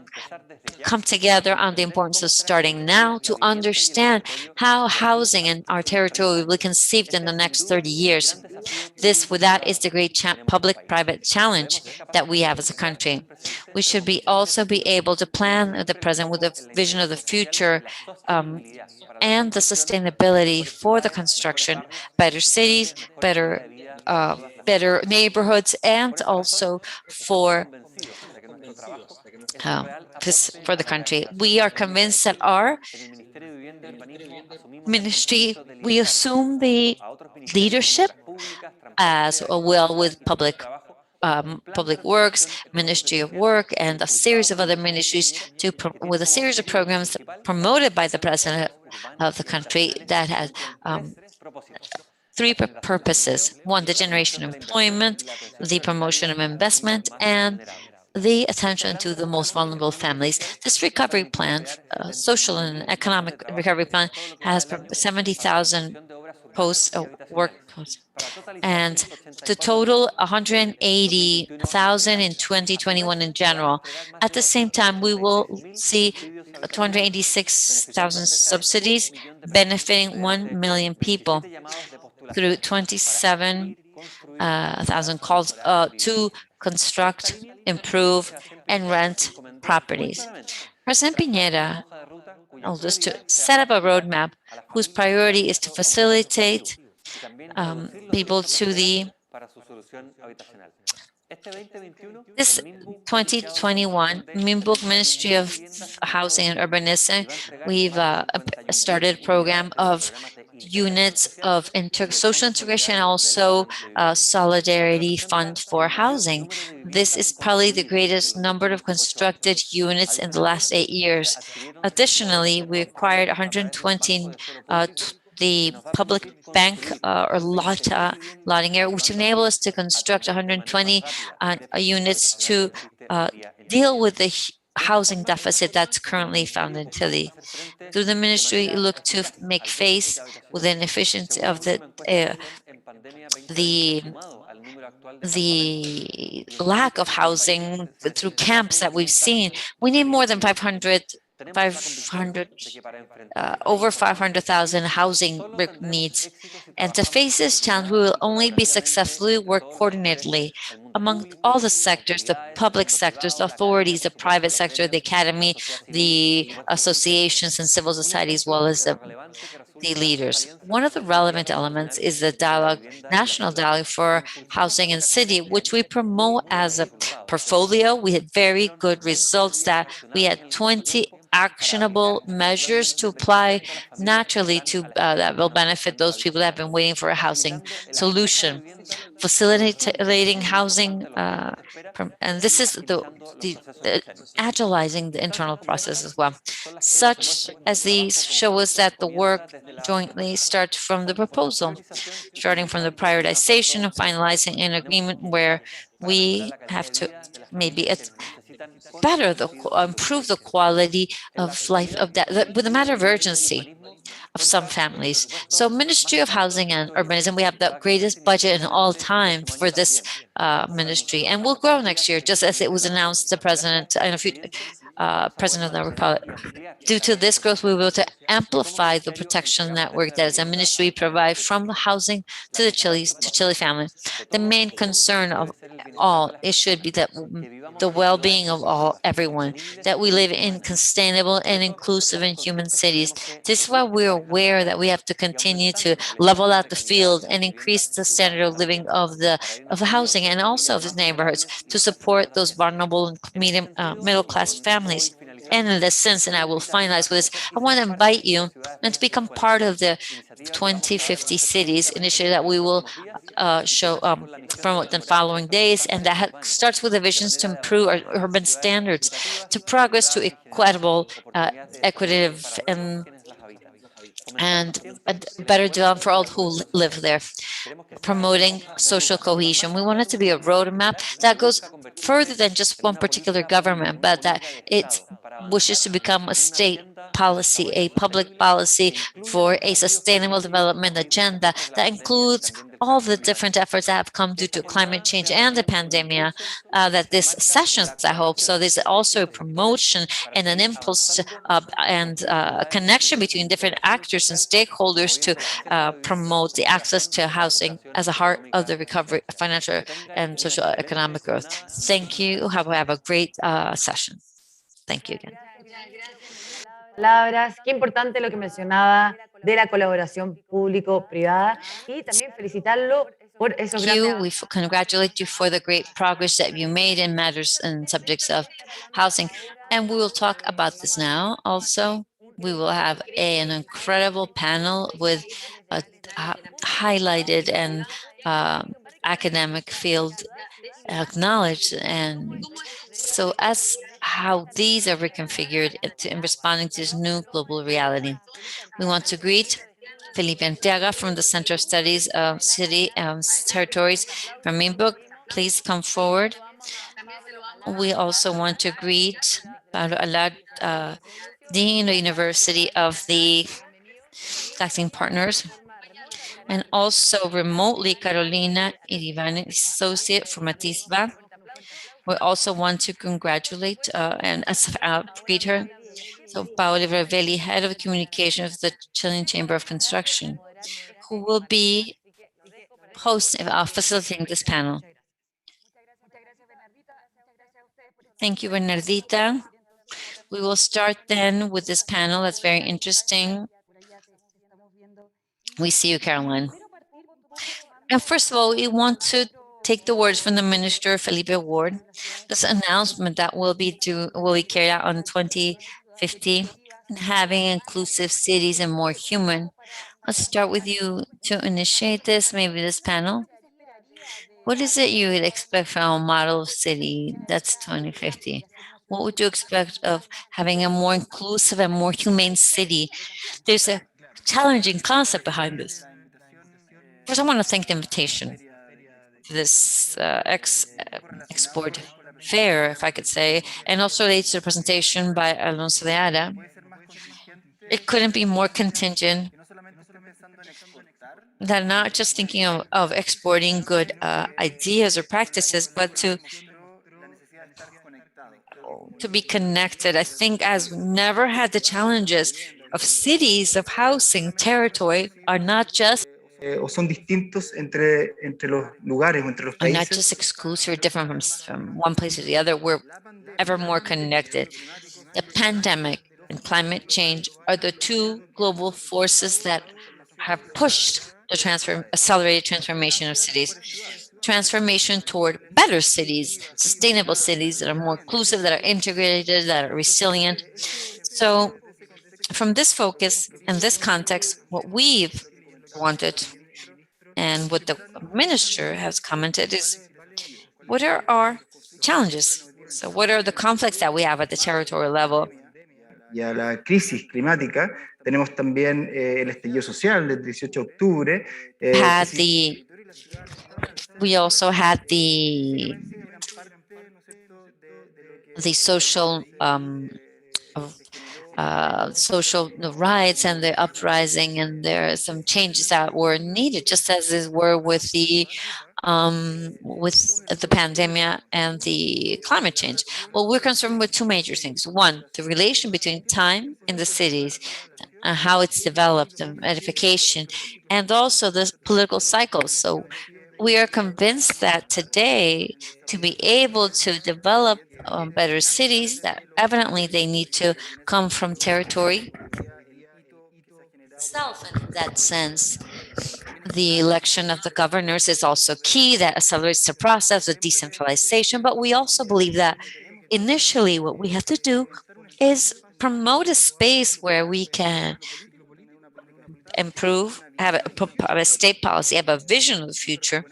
come together on the importance of starting now to understand how housing in our territory will be conceived in the next 30 years. That is the great public-private challenge that we have as a country. We should also be able to plan the present with a vision of the future and the sustainability for the construction, better cities, better better neighborhoods and also for the country. We are convinced that our ministry, we assume the leadership as well with public works, Ministry of Work, and a series of other ministries with a series of programs promoted by the president of the country that has three purposes. One, the generation of employment, the promotion of investment, and the attention to the most vulnerable families. This recovery plan, social and economic recovery plan, has 70,000 work posts, and the total 180,000 in 2021 in general. At the same time, we will see 286,000 subsidies benefiting 1 million people through 27,000 calls to construct, improve, and rent properties. President Piñera told us to set up a roadmap whose priority is to facilitate people to the this 2021 Minbook Ministry of Housing and Urbanism, we've started a program of units of social integration and also solidarity fund for housing. This is probably the greatest number of constructed units in the last 8 years. Additionally, we acquired 120 the public bank or lotting area, which enable us to construct 120 units to deal with the housing deficit that's currently found in Chile. Through the ministry, we look to make face with an efficiency of the lack of housing through camps that we've seen. We need more than 500,000 housing needs. And to face this challenge, we will only be successfully work coordinatedly among all the sectors, the public sectors, the authorities, the private sector, the academy, the associations and civil society, as well as the leaders. One of the relevant elements is the dialogue, national dialogue for housing and city, which we promote as a portfolio. We had very good results that we had 20 actionable measures to apply naturally to that will benefit those people that have been waiting for a housing solution, facilitating housing, and this is the agilizing the internal process as well. Such as these show us that the work jointly starts from the proposal, starting from the prioritization and finalizing an agreement where we have to maybe improve the quality of life of that with a matter of urgency of some families. So Ministry of Housing and Urbanism, we have the greatest budget in all time for this ministry, and will grow next year, just as it was announced the president and a few President of the Republic. Due to this growth, we will be able to amplify the protection network that as a ministry provide from housing to the Chile family. The main concern of all, it should be that the well-being of everyone, that we live in sustainable and inclusive and human cities. This is why we're aware that we have to continue to level out the field and increase the standard of living of the housing and also of the neighborhoods to support those vulnerable and middle-class families. And in this sense, and I will finalize with this, I want to invite you and to become part of the 2050 cities initiative that we will promote in the following days, and that starts with the visions to improve our urban standards, to progress to equitable, equitative, and better development for all who live there, promoting social cohesion. We want it to be a roadmap that goes further than just one particular government, but that it wishes to become a state policy, a public policy for a sustainable development agenda that includes all the different efforts that have come due to climate change and the pandemic, that this sessions, I hope. So there's also a promotion and an impulse and a connection between different actors and stakeholders to promote the access to housing as a heart of the recovery, financial and social economic growth. Thank you. Have a great session. Thank you again. Palabras, qué importante lo que mencionaba de la colaboración público-privada y también felicitarlo Thank you. We congratulate you for the great progress that you made in matters and subjects of housing. And we will talk about this now. Also, we will have an incredible panel with a highlighted and academic field acknowledged. And so as how these are reconfigured in responding to this new global reality. We want to greet Felipe Anteaga from the Center of Studies of City Territories from Minbook. Please come forward. We also want to greet Pablo Alad, Dean of the University of the Acting Partners, and also remotely Carolina Irivan, Associate from Atisba. We also want to congratulate and greet her. So Paolo Ravelli, Head of Communication of the Chilean Chamber of Construction, who will be facilitating this panel. Thank you, Bernardita. We will start then with this panel. That's very interesting. We see you, Caroline. And first of all, we want to take the words from the Minister, Felipe Ward. This announcement that will be carried out on 2050, having inclusive cities and more human. Let's start with you to initiate this, maybe this panel. What is it you would expect from a model of city that's 2050? What would you expect of having a more inclusive and more humane city? There's a challenging concept behind this. First, I want to thank the invitation to this export fair, if I could say, and also relates to the presentation by Alonso de Ada. It couldn't be more contingent than not just thinking of exporting good ideas or practices, but to be connected. I think as we've never had the challenges of cities, of housing, territory are not just son distintos entre los lugares o entre los are not países. just exclusive or different from one place to the other. We're ever more connected. The pandemic and climate change are the two global forces that have pushed the accelerated transformation of cities. Transformation toward better cities, sustainable cities that are more inclusive, that are integrated, that are resilient. So from this focus and this context, what we've wanted and what the minister has commented is, what are our challenges? So what are the conflicts that we have at the territorial level? Y a la crisis climática, tenemos también el estallido social del 18 de octubre. We also had the social social rights and the uprising, and there are some changes that were needed, just as is were with the pandemic and the climate change. Well, we're concerned with two major things. One, the relation between time in the cities, how it's developed, the edification, and also the political cycles. So we are convinced that today, to be able to develop better cities, that evidently they need to come from territory itself. And in that sense, the election of the governors is also key. That accelerates the process of decentralization. But we also believe that initially what we have to do is promote a space where we can improve, have a state policy, have a vision of the future.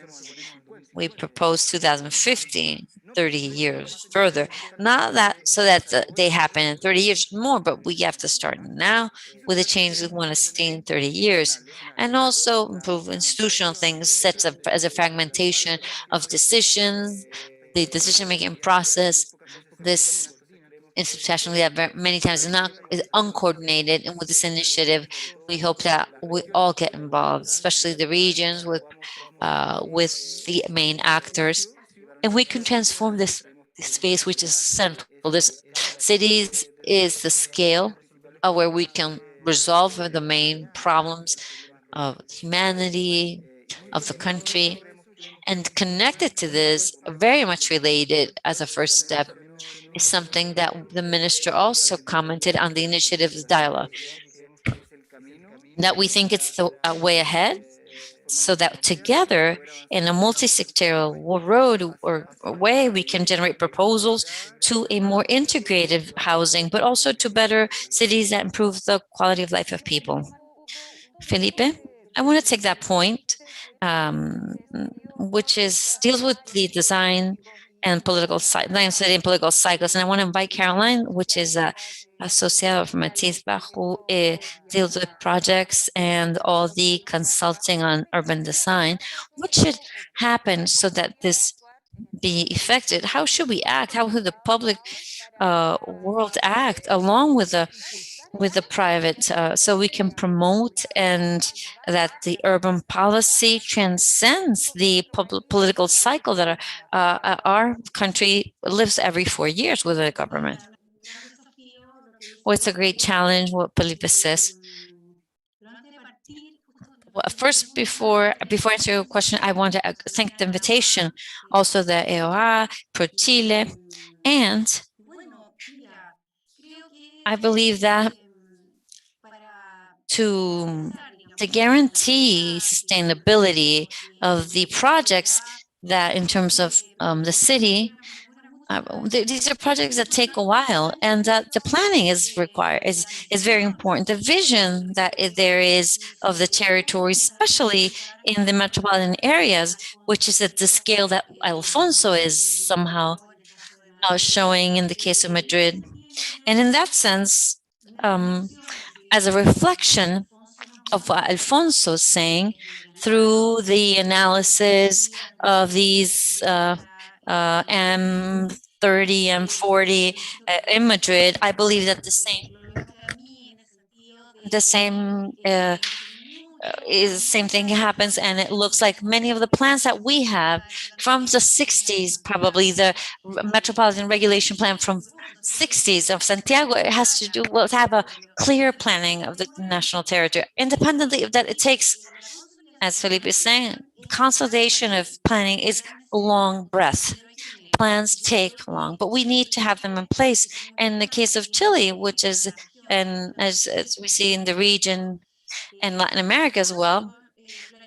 We propose 2050, 30 years further. Not that so that they happen in 30 years more, but we have to start now with the change we want to see in 30 years. And also improve institutional things, such as a fragmentation of decisions, the decision-making process. This institutionally that many times is uncoordinated, and with this initiative we hope that we all get involved, especially the regions with the main actors, and we can transform this space which is central. This cities is the scale where we can resolve the main problems of humanity, of the country, and connected to this, very much related as a first step, is something that the minister also commented on the initiative's dialogue, that we think it's the way ahead, so that together in a multi-sectoral road or way we can generate proposals to a more integrated housing, but also to better cities that improve the quality of life of people. Felipe, I want to take that point, which deals with the design and political political cycles, and I want to invite Caroline, which is associada from Matisba, who deals with projects and all the consulting on urban design. What should happen so that this be effective? How should we act? How should the public world act along with the private, so we can promote and that the urban policy transcends the political cycle that our country lives every 4 years with a government? Well, it's a great challenge, what Felipe says. Well, first, before I answer your question, I want to thank the invitation, also the EOA, Pro Chile, and I believe that to guarantee sustainability of the projects that in terms of the city, these are projects that take a while, and that the planning is very important. The vision that there is of the territory, especially in the metropolitan areas, which is at the scale that Alfonso is somehow showing in the case of Madrid. And in that sense, as a reflection of what Alfonso is saying, through the analysis of these M30, M40 in Madrid, I believe that the same thing happens, and it looks like many of the plans that we have from the 60s, probably the Metropolitan Regulation Plan from 60s of Santiago, it has to do with have a clear planning of the national territory. Independently of that, it takes, as Felipe is saying, consolidation of planning is a long breath. Plans take long, but we need to have them in place. In the case of Chile, which is, and as we see in the region and Latin America as well,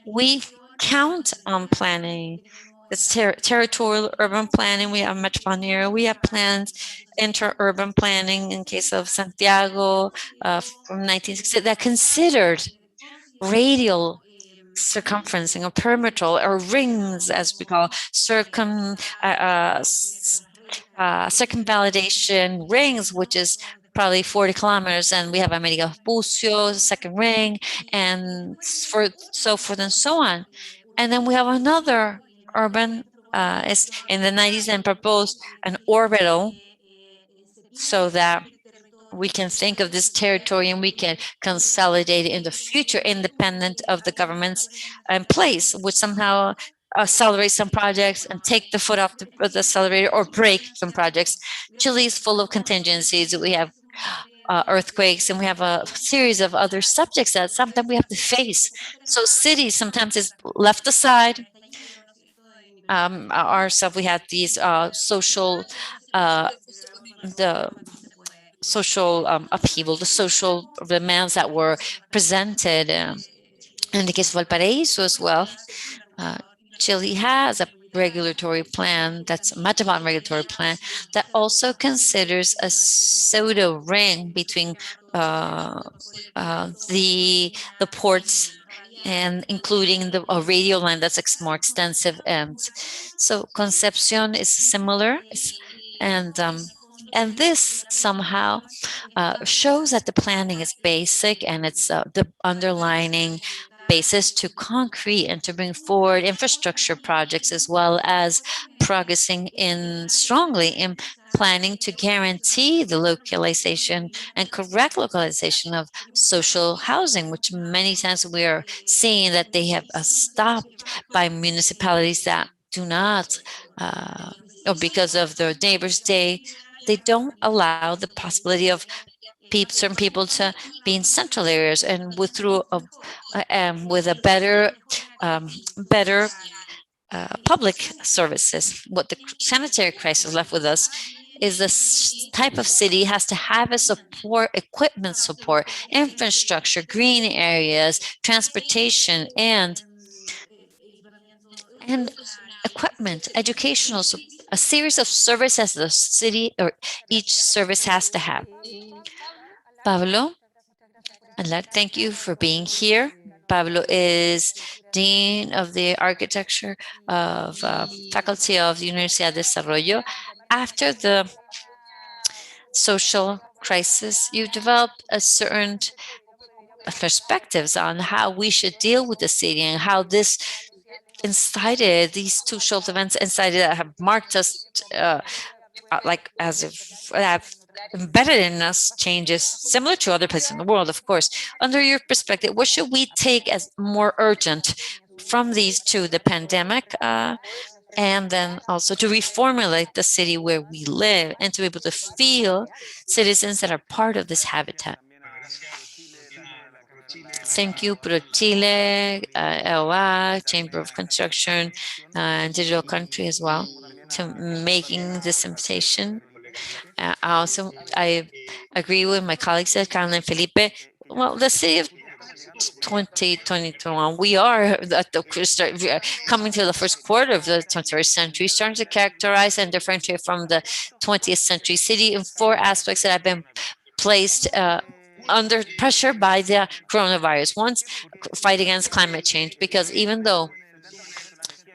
we count on planning. It's territorial urban planning. We have metropolitan area. We have plans, inter-urban planning in case of Santiago from 1960 that considered radial circumferencing or perimeter or rings, as we call circumvalidation rings, which is probably 40 kilometers, and we have America Vespucio, second ring, and so forth and so on. And then we have another urban is in the 90s and proposed an orbital so that we can think of this territory and we can consolidate it in the future independent of the governments in place, which somehow accelerate some projects and take the foot off the accelerator or break some projects. Chile is full of contingencies. We have earthquakes, and we have a series of other subjects that sometimes we have to face. So cities sometimes is left aside. Ourselves, we had these social the social upheaval, the social demands that were presented in the case of Valparaiso as well. Chile has a regulatory plan, that's a metropolitan regulatory plan, that also considers a pseudo ring between the ports and including the radial line that's more extensive. And so Concepcion is similar, and this somehow shows that the planning is basic, and it's the underlining basis to concrete and to bring forward infrastructure projects, as well as progressing strongly in planning to guarantee the localization and correct localization of social housing, which many times we are seeing that they have stopped by municipalities that do not, or because of their neighbors' day, they don't allow the possibility of certain people to be in central areas, and with a better public services. What the sanitary crisis left with us is this type of city has to have a support, equipment support, infrastructure, green areas, transportation, and and equipment, educational, a series of services the city or each service has to have. Pablo, I'd like to thank you for being here. Pablo is Dean of the Architecture of Faculty of the Universidad de Desarrollo. After the social crisis, you developed a certain perspectives on how we should deal with the city and how this incited these two short events incited that have marked us like as if have embedded in us changes similar to other places in the world, of course. Under your perspective, what should we take as more urgent from these two, the pandemic and then also to reformulate the city where we live and to be able to feel citizens that are part of this habitat? Thank you, Pro Chile, EOA, Chamber of Construction, and Digital Country as well, to making this invitation. Also, I agree with my colleagues, Carla and Felipe. Well, the city of 2021, we are at the coming to the first quarter of the 21st century, starting to characterize and differentiate from the 20th century city in four aspects that have been placed under pressure by the coronavirus. One, fight against climate change, because even though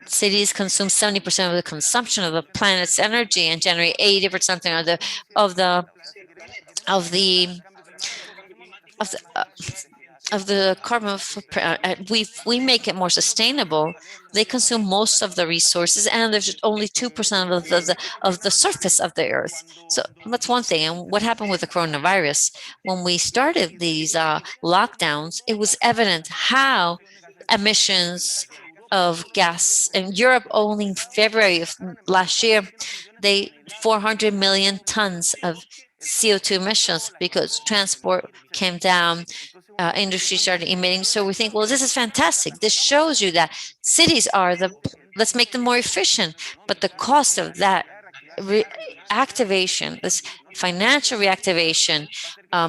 cities consume 70% of the consumption of the planet's energy and generate 80% of the carbon footprint, we make it more sustainable. They consume most of the resources, and there's only 2% of the surface of the earth. So that's one thing. And what happened with the coronavirus? When we started these lockdowns, it was evident how emissions of gas in Europe, only in February of last year, 400 million tons of CO2 emissions, because transport came down, industry started emitting. So we think, well, this is fantastic. This shows you that cities are let's make them more efficient. But the cost of that reactivation, this financial reactivation,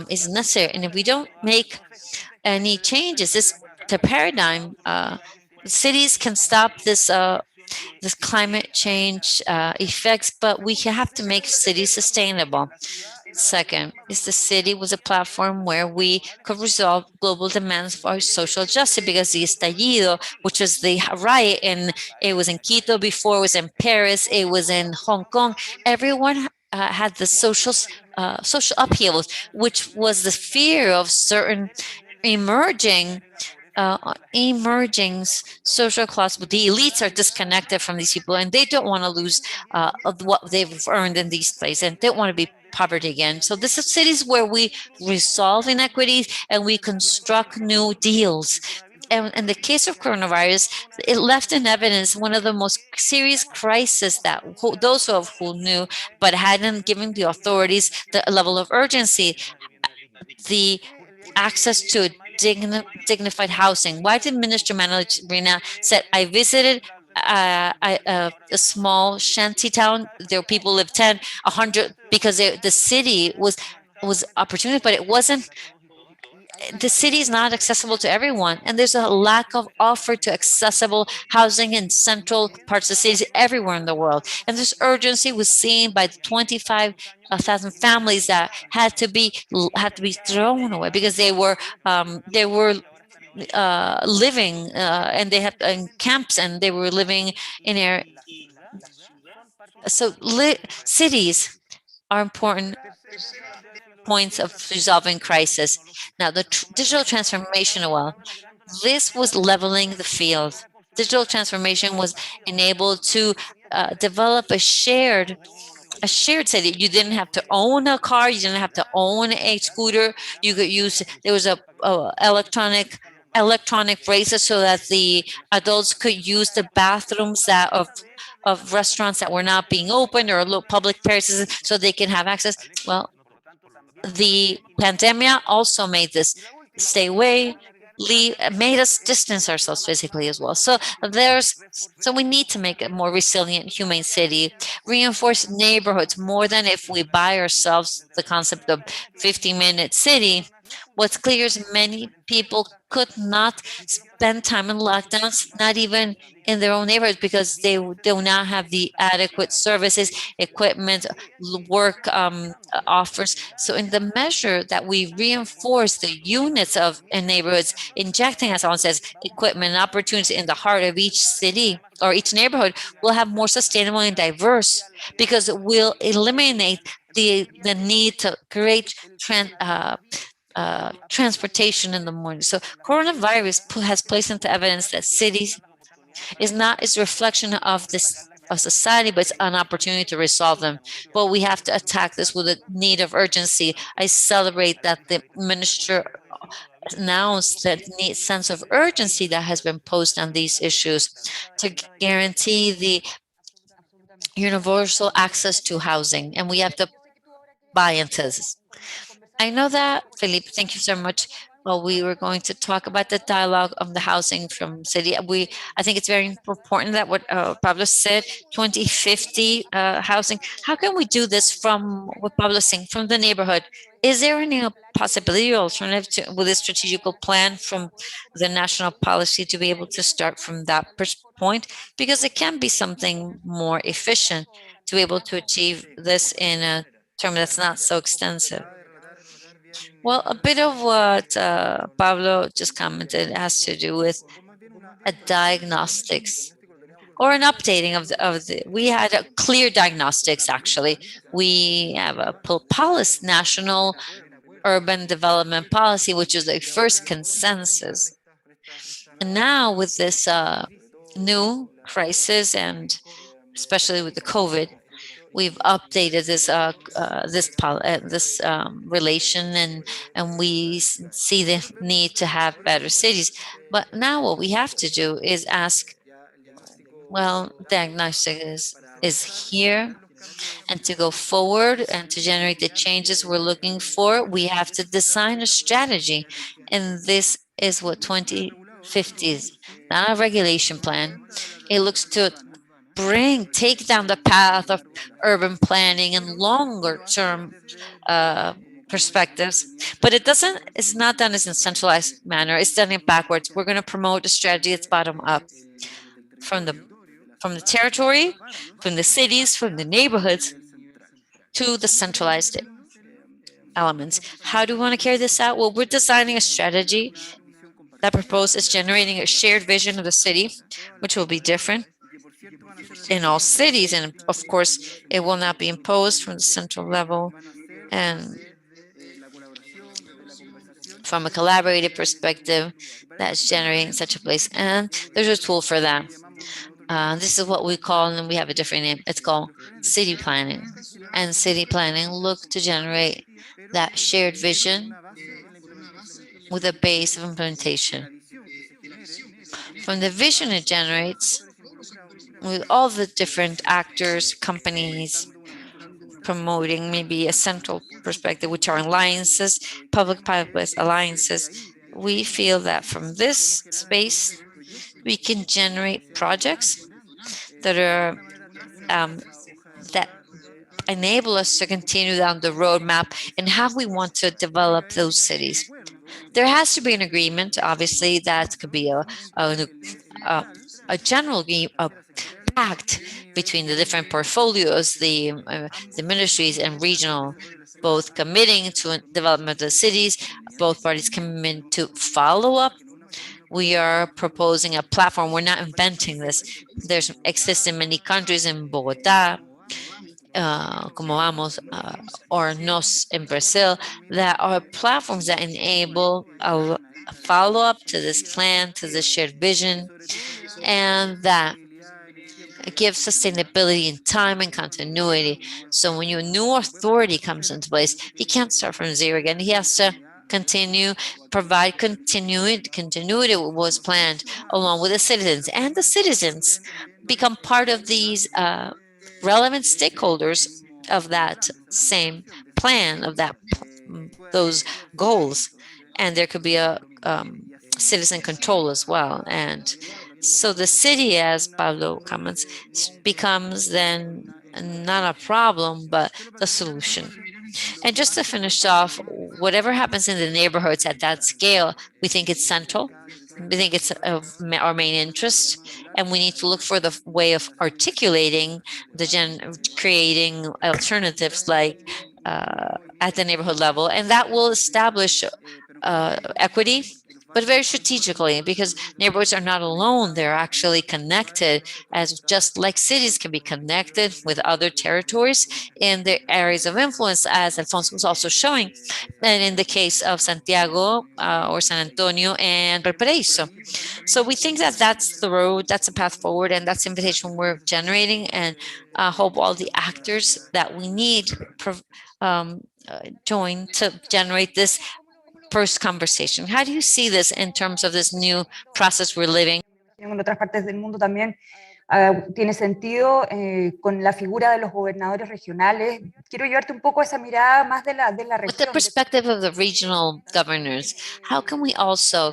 is necessary. And if we don't make any changes, the paradigm, cities can stop this climate change effects, but we have to make cities sustainable. Second, is the city was a platform where we could resolve global demands for social justice, because the estallido, which was the riot, and it was in Quito before, it was in Paris, it was in Hong Kong. Everyone had the social upheavals, which was the fear of certain emerging social class. But the elites are disconnected from these people, and they don't want to lose of what they've earned in these places, and they don't want to be poverty again. So this is cities where we resolve inequities and we construct new deals. And in the case of coronavirus, it left in evidence one of the most serious crises that those who knew but hadn't given the authorities the level of urgency, the access to dignified housing. Why did Minister Manuel Rina said, I visited a small shanty town. There people lived 10, 100, because the city was opportunity, but it wasn't. The city is not accessible to everyone, and there's a lack of offer to accessible housing in central parts of cities everywhere in the world. And this urgency was seen by the 25,000 families that had to be thrown away, because they were living and they had in camps, and they were living in air. So cities are important points of resolving crisis. Now, the digital transformation, well, this was leveling the field. Digital transformation was enabled to develop a shared city. You didn't have to own a car. You didn't have to own a scooter. You could use, there was a electronic bracelet so that the adults could use the bathrooms of restaurants that were not being opened, or public places, so they can have access. Well, the pandemic also made this stay away, made us distance ourselves physically as well. So we need to make a more resilient, humane city, reinforce neighborhoods more than if we buy ourselves the concept of 50-minute city. What's clear is many people could not spend time in lockdowns, not even in their own neighborhoods, because they do not have the adequate services, equipment, work offers. So in the measure that we reinforce the units of neighborhoods, injecting, as Alan says, equipment and opportunities in the heart of each city or each neighborhood, will have more sustainable and diverse, because it will eliminate the need to create transportation in the morning. So coronavirus has placed into evidence that cities is not its reflection of this of society, but it's an opportunity to resolve them. But we have to attack this with a need of urgency. I celebrate that the minister announced that sense of urgency that has been posed on these issues to guarantee the universal access to housing, and we have to buy into this. I know that, Felipe, thank you so much. Well, we were going to talk about the dialogue of the housing from city. I think it's very important that what Pablo said, 2050 housing. How can we do this from what Pablo saying, from the neighborhood? Is there any possibility or alternative to, with a strategical plan from the national policy to be able to start from that point? Because it can be something more efficient to be able to achieve this in a term that's not so extensive. Well, a bit of what Pablo just commented has to do with a diagnostics or an updating of the we had a clear diagnostics actually. We have a policy, national urban development policy, which is a first consensus. And now with this new crisis, and especially with the COVID, we've updated this relation, and we see the need to have better cities. But now what we have to do is ask, well, diagnostic is here, and to go forward and to generate the changes we're looking for, we have to design a strategy, and this is what 2050 is, not a regulation plan. It looks to take down the path of urban planning and longer term perspectives, but it's not done as in centralized manner. It's done in backwards. We're going to promote a strategy that's bottom up, from the territory, from the cities, from the neighborhoods to the centralized elements. How do we want to carry this out? Well, we're designing a strategy that proposes generating a shared vision of the city, which will be different in all cities, and of course it will not be imposed from the central level, and from a collaborative perspective that's generating such a place. And there's a tool for that. This is what we call, and we have a different name, it's called city planning. And city planning look to generate that shared vision with a base of implementation. From the vision it generates, with all the different actors, companies, promoting maybe a central perspective, which are alliances, public-private alliances, we feel that from this space, we can generate projects that are that enable us to continue down the roadmap and how we want to develop those cities. There has to be an agreement, obviously, that could be a general pact between the different portfolios, the ministries and regional, both committing to development of the cities, both parties committing to follow up. We are proposing a platform. We're not inventing this. There's exists in many countries, in Bogota, Como Vamos, or Nos in Brazil, that are platforms that enable a follow-up to this plan, to this shared vision, and that give sustainability in time and continuity. So when your new authority comes into place, he can't start from zero again. He has to provide continuity what was planned, along with the citizens. And the citizens become part of these relevant stakeholders of that same plan, of those goals. And there could be a citizen control as well. And so the city, as Pablo comments, becomes then not a problem, but the solution. And just to finish off, whatever happens in the neighborhoods at that scale, we think it's central. We think it's of our main interest, and we need to look for the way of articulating creating alternatives like at the neighborhood level, and that will establish equity, but very strategically, because neighborhoods are not alone. They're actually connected, as just like cities can be connected with other territories in their areas of influence, as Alfonso was also showing, and in the case of Santiago or San Antonio and Valparaiso. So we think that that's the road, that's the path forward, and that's the invitation we're generating, and hope all the actors that we need join to generate this first conversation. How do you see this in terms of this new process we're living? En otras partes del mundo también tiene sentido con la figura de los gobernadores regionales. Quiero llevarte un poco a esa mirada más de la With the región. perspective of the regional governors, how can we also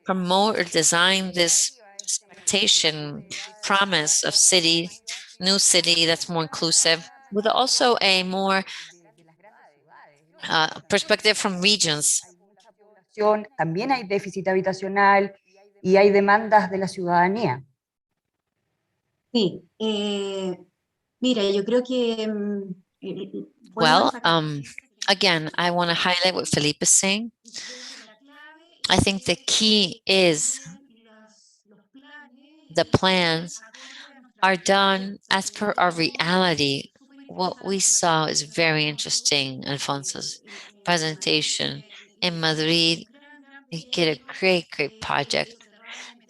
promote or design this expectation, promise of new city that's more inclusive, with also a more perspective from regions? También hay déficit habitacional y hay demandas de la ciudadanía. Sí, mira, yo creo que Well, again, I want to highlight what Felipe is saying. I think the key is the plans are done as per our reality. What we saw is very interesting. Alfonso's presentation in Madrid, he did a great project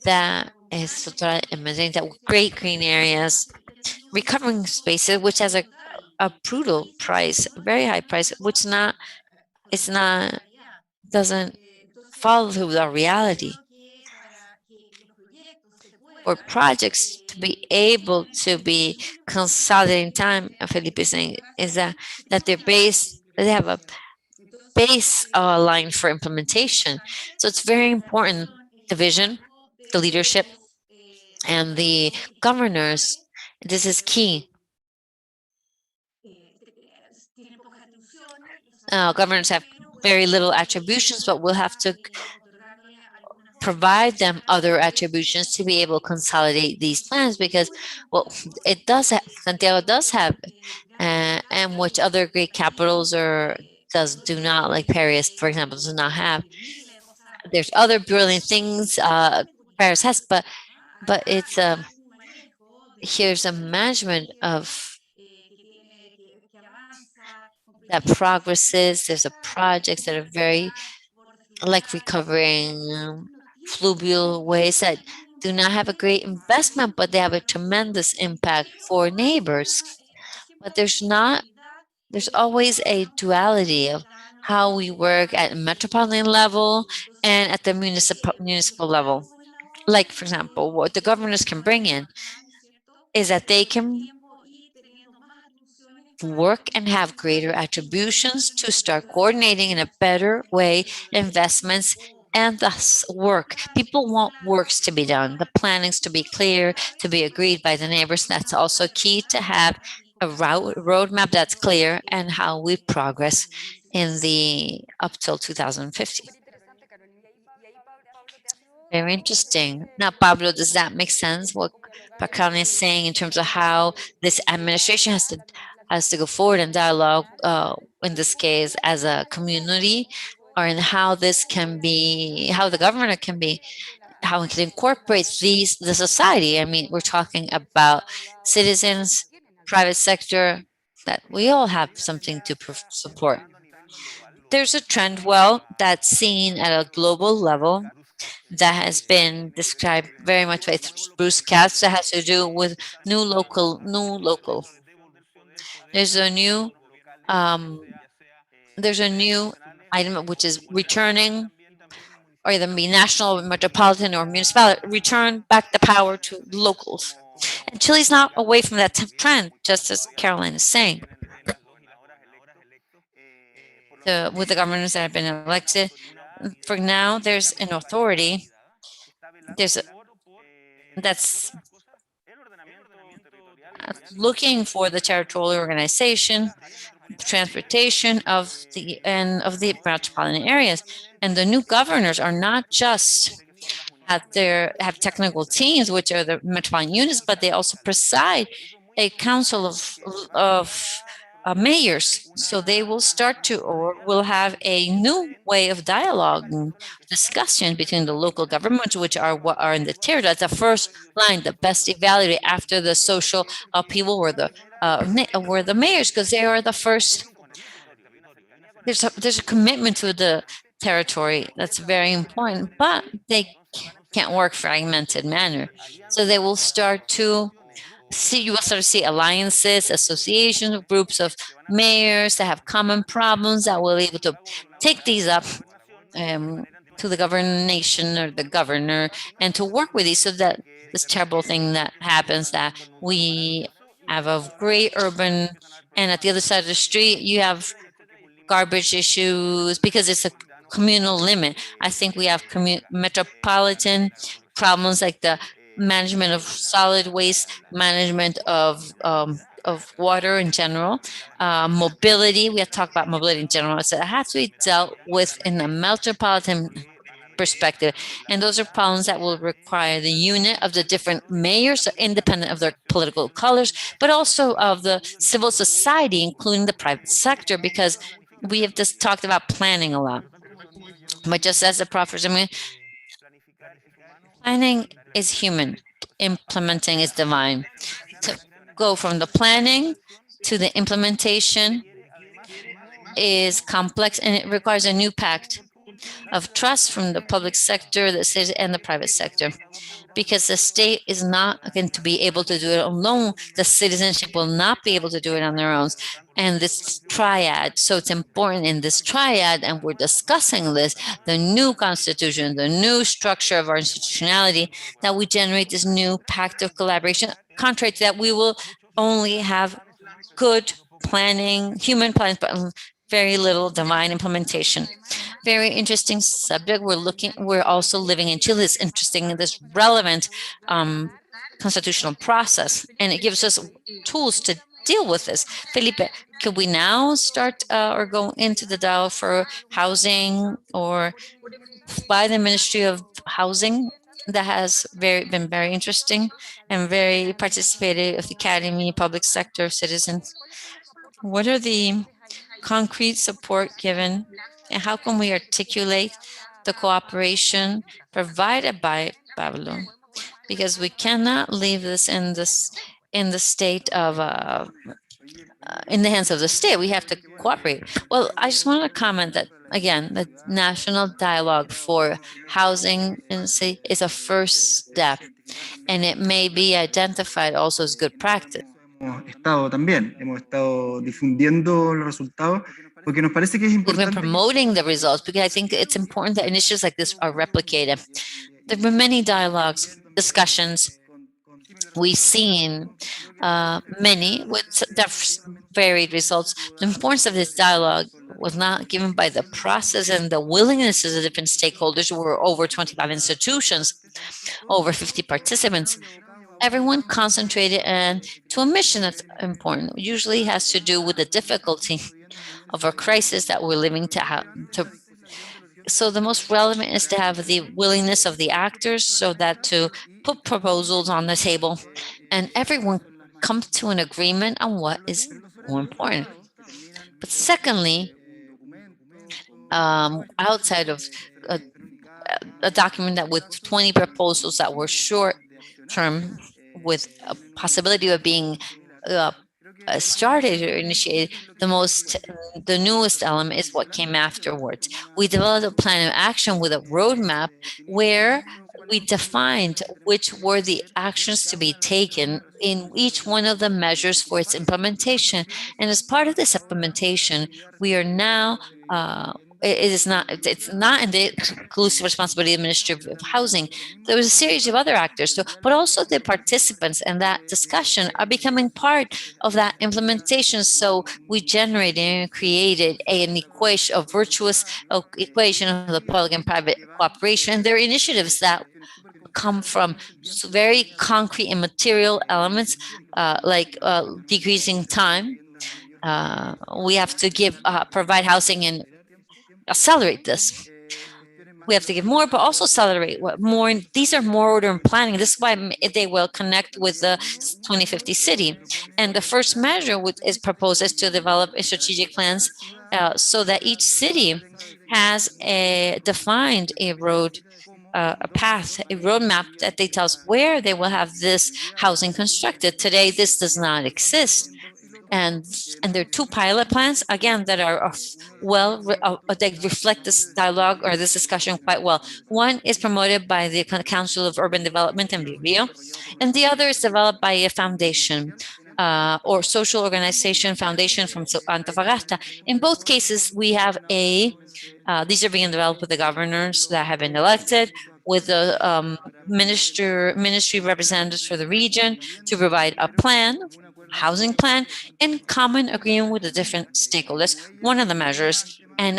that is in Madrid, that great green areas, recovering spaces, which has a brutal price, a very high price, which doesn't follow our reality. For projects to be able to be consolidating time, Felipe is saying, is that they have a base line for implementation. So it's very important, the vision, the leadership, and the governors. This is key. Governors have very little attributions, but we'll have to provide them other attributions to be able to consolidate these plans, because, well, Santiago does have, and which other great capitals do not, like Paris, for example, does not have. There's other brilliant things Paris has, but it's here's a management of that progresses. There's a projects that are very like recovering fluvial ways that do not have a great investment, but they have a tremendous impact for neighbors. But there's always a duality of how we work at metropolitan level and at the municipal level. Like, for example, what the governors can bring in is that they can work and have greater attributions to start coordinating in a better way investments and thus work. People want works to be done, the plannings to be clear, to be agreed by the neighbors. That's also key, to have a roadmap that's clear and how we progress in the up till 2050. Very interesting. Now, Pablo, does that make sense, what Carolina is saying in terms of how this administration has to go forward in dialogue, in this case, as a community, or in how this can be, how the government can be, how we can incorporate the society? I mean, we're talking about citizens, private sector, that we all have something to support. There's a trend, well, that's seen at a global level, that has been described very much by Bruce Katz, that has to do with new local. There's a new item, which is returning, or either be national, metropolitan, or municipality, return back the power to locals. And Chile's not away from that trend, just as Caroline is saying. With the governors that have been elected, for now, there's an authority that's looking for the territorial organization, transportation of the metropolitan areas. And the new governors are not just have technical teams, which are the metropolitan units, but they also preside a council of mayors. So they will start to, or will have a new way of dialogue and discussion between the local governments, which are what are in the territory. That's the first line, the best evaluated after the social upheaval, were the mayors, because they are the first. There's a commitment to the territory that's very important, but they can't work fragmented manner. So they will start to see, you will start to see alliances, associations, groups of mayors that have common problems that will be able to take these up to the governation or the governor and to work with these, so that this terrible thing that happens, that we have a great urban, and at the other side of the street you have garbage issues, because it's a communal limit. I think we have metropolitan problems like the management of solid waste, management of water in general, mobility. We have talked about mobility in general. So it has to be dealt with in a metropolitan perspective. And those are problems that will require the unit of the different mayors, independent of their political colors, but also of the civil society, including the private sector, because we have just talked about planning a lot. But just as the professor, planning is human, implementing is divine. To go from the planning to the implementation is complex, and it requires a new pact of trust from the public sector, the city, and the private sector, because the state is not going to be able to do it alone. The citizenship will not be able to do it on their own. And this triad, so it's important in this triad, and we're discussing this, the new constitution, the new structure of our institutionality, that we generate this new pact of collaboration. Contrary to that, we will only have good planning, human plans, but very little divine implementation. Very interesting subject. We're also living in Chile. It's interesting in this relevant constitutional process, and it gives us tools to deal with this. Felipe, could we now start or go into the dialogue for housing, or by the Ministry of Housing? That has been very interesting and very participative of the academy, public sector, citizens. What are the concrete support given, and how can we articulate the cooperation provided by Pablo? Because we cannot leave this in the state of in the hands of the state. We have to cooperate. Well, I just want to comment that, again, the national dialogue for housing is a first step, and it may be identified also as good practice. Hemos estado difundiendo los resultados porque nos parece que es We've been importante. promoting the results because I think it's important that initiatives like this are replicated. There have been many dialogues, discussions. We've seen many with varied results. The importance of this dialogue was not given by the process and the willingness of the different stakeholders. There were over 25 institutions, over 50 participants. Everyone concentrated and to a mission that's important. It usually has to do with the difficulty of a crisis that we're living so the most relevant is to have the willingness of the actors, so that to put proposals on the table and everyone comes to an agreement on what is more important. But secondly, outside of a document that with 20 proposals that were short term with a possibility of being started or initiated, the newest element is what came afterwards. We developed a plan of action with a roadmap where we defined which were the actions to be taken in each one of the measures for its implementation. And as part of this implementation, we are now it's not in the exclusive responsibility of the Ministry of Housing. There was a series of other actors, but also the participants in that discussion are becoming part of that implementation. So we generated and created an equation, a virtuous equation of the public and private cooperation. And there are initiatives that come from very concrete and material elements, like decreasing time. we have to provide housing and accelerate this. We have to give more, but also accelerate more. These are more order and planning. This is why they will connect with the 2050 city. And the first measure is proposed is to develop strategic plans so that each city has defined a road, a path, a roadmap that they tell us where they will have this housing constructed. Today, this does not exist. And there are 2 pilot plans, again, that are they reflect this dialogue or this discussion quite well. One is promoted by the Council of Urban Development in Rio, and the other is developed by a foundation or social organization foundation from Antofagasta. In both cases, we have these are being developed with the governors that have been elected, with the ministry representatives for the region to provide a plan, housing plan, in common agreement with the different stakeholders, one of the measures. And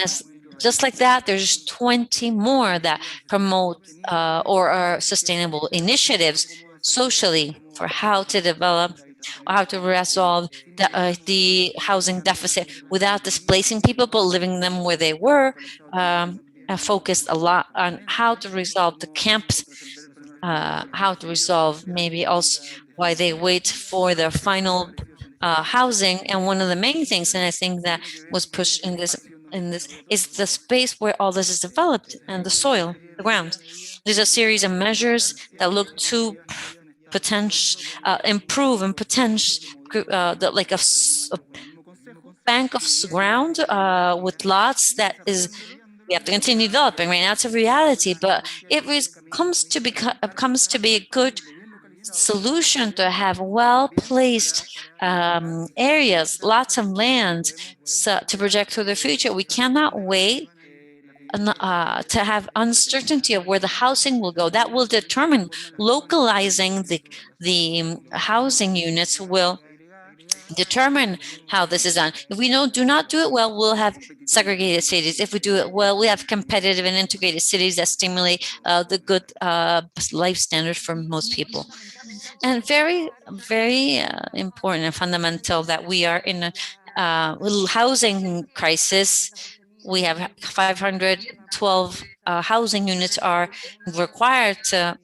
just like that, there's 20 more that promote or are sustainable initiatives socially for how to develop or how to resolve the housing deficit without displacing people, but living them where they were. Focused a lot on how to resolve the camps, how to resolve maybe also why they wait for their final housing. And one of the main things, and I think that was pushed in this is the space where all this is developed and the soil, the ground. There's a series of measures that look to improve and potential like a bank of ground with lots that is. We have to continue developing. Right now, it's a reality, but it comes to be a good solution to have well-placed areas, lots of land to project for the future. We cannot wait to have uncertainty of where the housing will go. That will determine localizing the housing units will determine how this is done. If we do not do it well, we'll have segregated cities. If we do it well, we have competitive and integrated cities that stimulate the good life standards for most people. And very, very important and fundamental that we are in a housing crisis. We have 512 housing units are required to.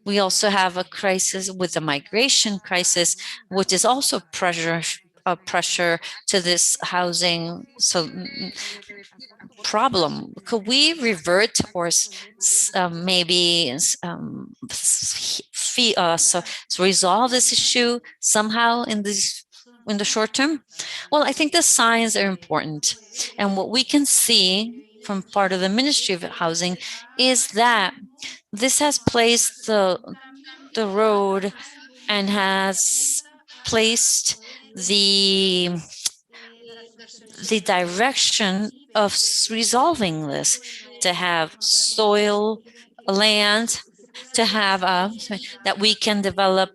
We also have a crisis with the migration crisis, which is also pressure to this housing problem. Could we revert or maybe resolve this issue somehow in the short term? Well, I think the signs are important. And what we can see from part of the Ministry of Housing is that this has placed the road and has placed the direction of resolving this, to have soil, land, to have that we can develop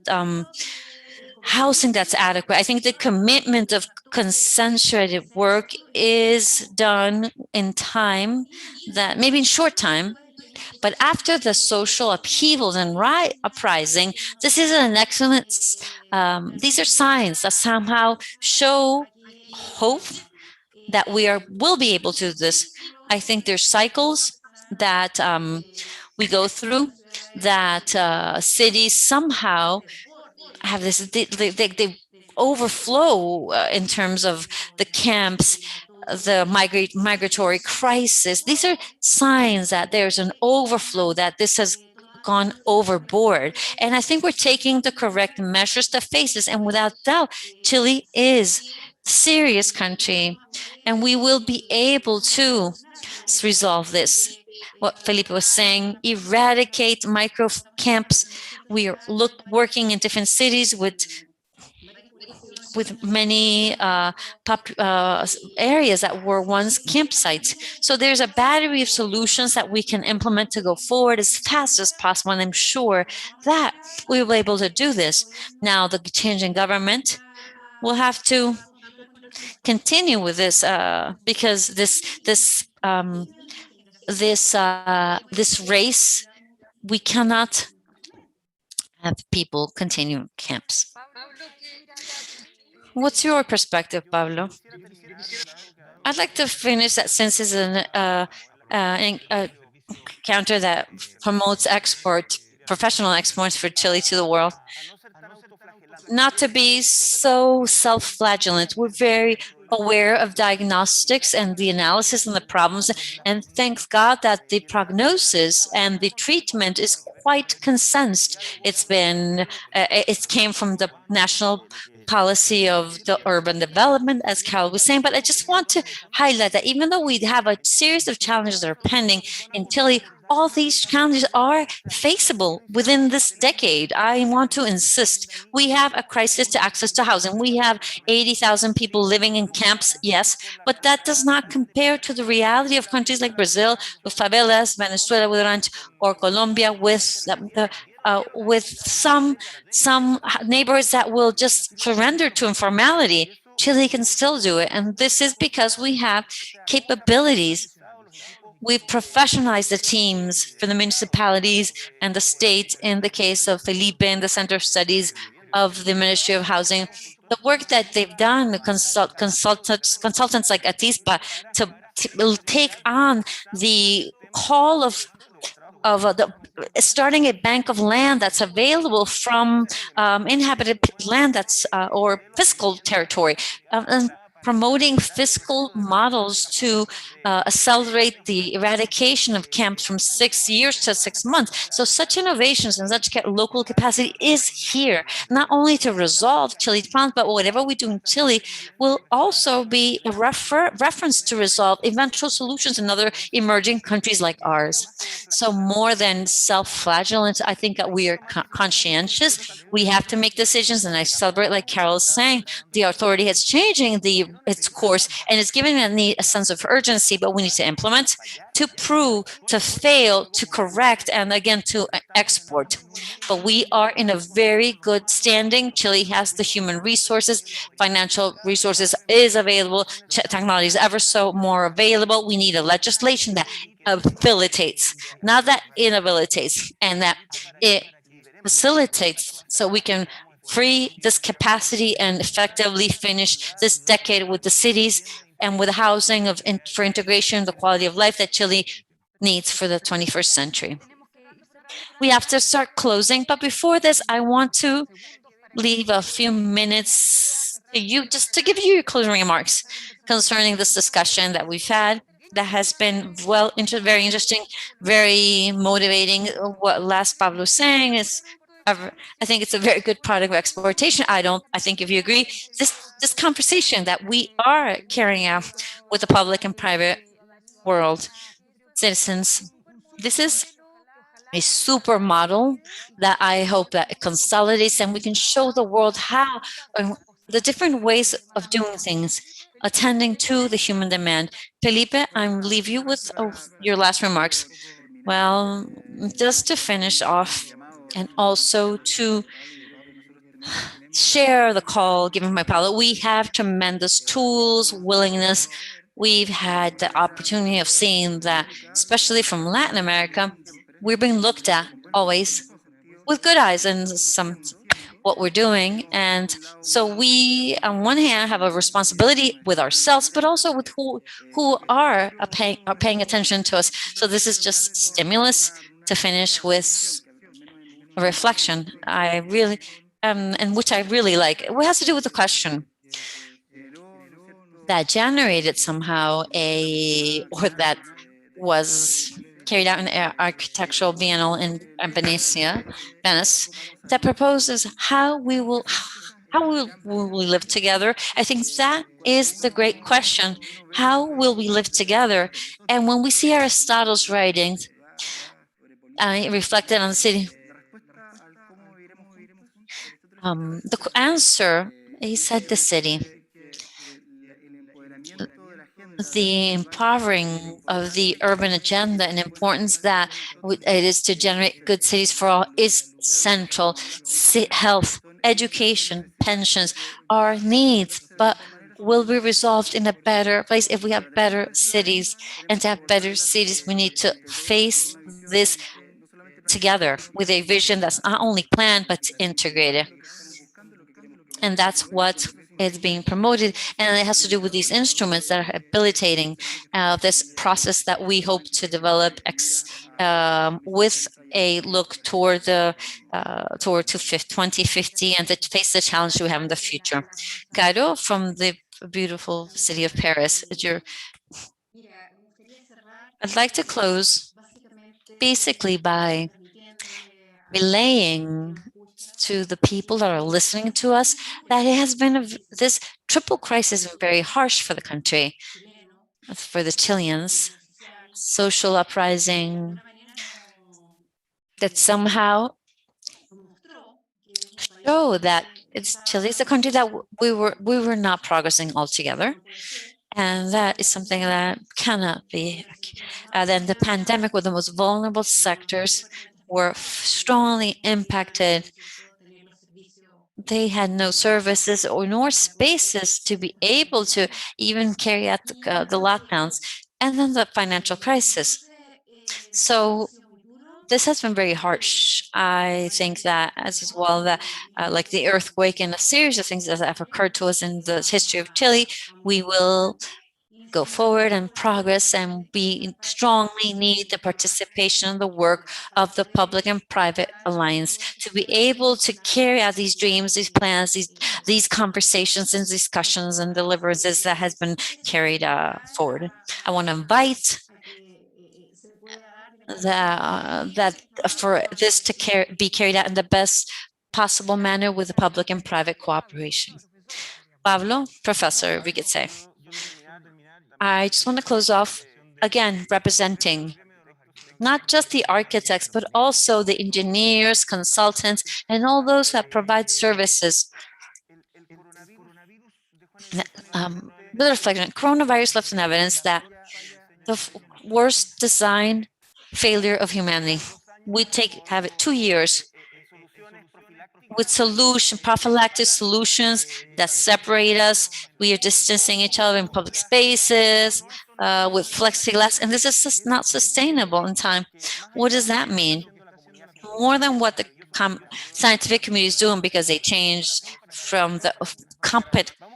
housing that's adequate. I think the commitment of concentrated work is done in time, that maybe in short time, but after the social upheavals and uprising, this is an excellent, these are signs that somehow show hope that we will be able to do this. I think there's cycles that we go through, that cities somehow have this, they overflow in terms of the camps, the migratory crisis. These are signs that there's an overflow, that this has gone overboard. And I think we're taking the correct measures to face this. And without doubt, Chile is a serious country, and we will be able to resolve this. What Felipe was saying, eradicate micro camps. We are working in different cities with many areas that were once campsites. So there's a battery of solutions that we can implement to go forward as fast as possible. And I'm sure that we will be able to do this. Now, the change in government will have to continue with this because this race, we cannot have people continue camps. What's your perspective, Pablo? I'd like to finish that since it's a counter that promotes professional exports for Chile to the world. Not to be so self-flagellant. We're very aware of diagnostics and the analysis and the problems, and thank God that the prognosis and the treatment is quite consensed. It came from the national policy of the urban development, as Carol was saying, but I just want to highlight that even though we have a series of challenges that are pending in Chile, all these challenges are faceable within this decade. I want to insist we have a crisis to access to housing. We have 80,000 people living in camps, yes, but that does not compare to the reality of countries like Brazil with favelas, Venezuela with ranch, or Colombia with some neighborhoods that will just surrender to informality. Chile can still do it, and this is because we have capabilities. We've professionalized the teams for the municipalities and the state. In the case of Felipe and the Center of Studies of the Ministry of Housing, the work that they've done, the consultants like Atispa, to take on the call of starting a bank of land that's available from inhabited land that's or fiscal territory, and promoting fiscal models to accelerate the eradication of camps from 6 years to 6 months. So such innovations and such local capacity is here, not only to resolve Chile's problems, but whatever we do in Chile will also be a reference to resolve eventual solutions in other emerging countries like ours. So more than self-flagellant, I think that we are conscientious. We have to make decisions, and I celebrate, like Carol is saying, the authority is changing its course, and it's giving a sense of urgency, but we need to implement, to prove, to fail, to correct, and again, to export. But we are in a very good standing. Chile has the human resources, financial resources is available, technology is ever so more available. We need a legislation that facilitates, not that inhabilitates, and that it facilitates so we can free this capacity and effectively finish this decade with the cities and with the housing for integration, the quality of life that Chile needs for the 21st century. We have to start closing, but before this, I want to leave a few minutes to you just to give you your closing remarks concerning this discussion that we've had. That has been very interesting, very motivating. What last Pablo was saying is, I think it's a very good product of exportation. I think if you agree, this conversation that we are carrying out with the public and private world citizens, this is a super model that I hope that it consolidates, and we can show the world how the different ways of doing things, attending to the human demand. Felipe, I'll leave you with your last remarks. Well, just to finish off, and also to share the call given by Paulo, we have tremendous tools, willingness. We've had the opportunity of seeing that, especially from Latin America, we're being looked at always with good eyes and what we're doing. And so we, on one hand, have a responsibility with ourselves, but also with who are paying attention to us. So this is just stimulus to finish with a reflection. I really, and which I really like. It has to do with the question that generated somehow or that was carried out in an architectural biennale in Venice, that proposes how will we live together? I think that is the great question. How will we live together? And when we see Aristotle's writings, reflected on the city, the answer, he said, the city. The empowering of the urban agenda and importance that it is to generate good cities for all is central. Health, education, pensions are needs, but will be resolved in a better place if we have better cities. And to have better cities, we need to face this together with a vision that's not only planned, but integrated. And that's what it's being promoted, and it has to do with these instruments that are habilitating this process that we hope to develop with a look toward the toward 2050 and to face the challenge we have in the future. Caro, from the beautiful city of Paris, I'd like to close basically by relaying to the people that are listening to us that it has been this triple crisis is very harsh for the country, for the Chileans. Social uprising that somehow show that Chile is a country that we were not progressing altogether, and that is something that cannot be. Then the pandemic, with the most vulnerable sectors, were strongly impacted. They had no services or nor spaces to be able to even carry out the lockdowns, and then the financial crisis. So this has been very harsh. I think that as well that like the earthquake and a series of things that have occurred to us in the history of Chile, we will go forward and progress, and we strongly need the participation and the work of the public and private alliance to be able to carry out these dreams, these plans, these conversations and discussions and deliverances that has been carried forward. I want to invite that for this to be carried out in the best possible manner with the public and private cooperation. Pablo, professor, we could say. I just want to close off again representing not just the architects, but also the engineers, consultants, and all those that provide services. The reflection, coronavirus left an evidence that the worst design failure of humanity. We have it 2 years with prophylactic solutions that separate us. We are distancing each other in public spaces with plexiglass, and this is just not sustainable in time. What does that mean? More than what the scientific community is doing, because they changed from the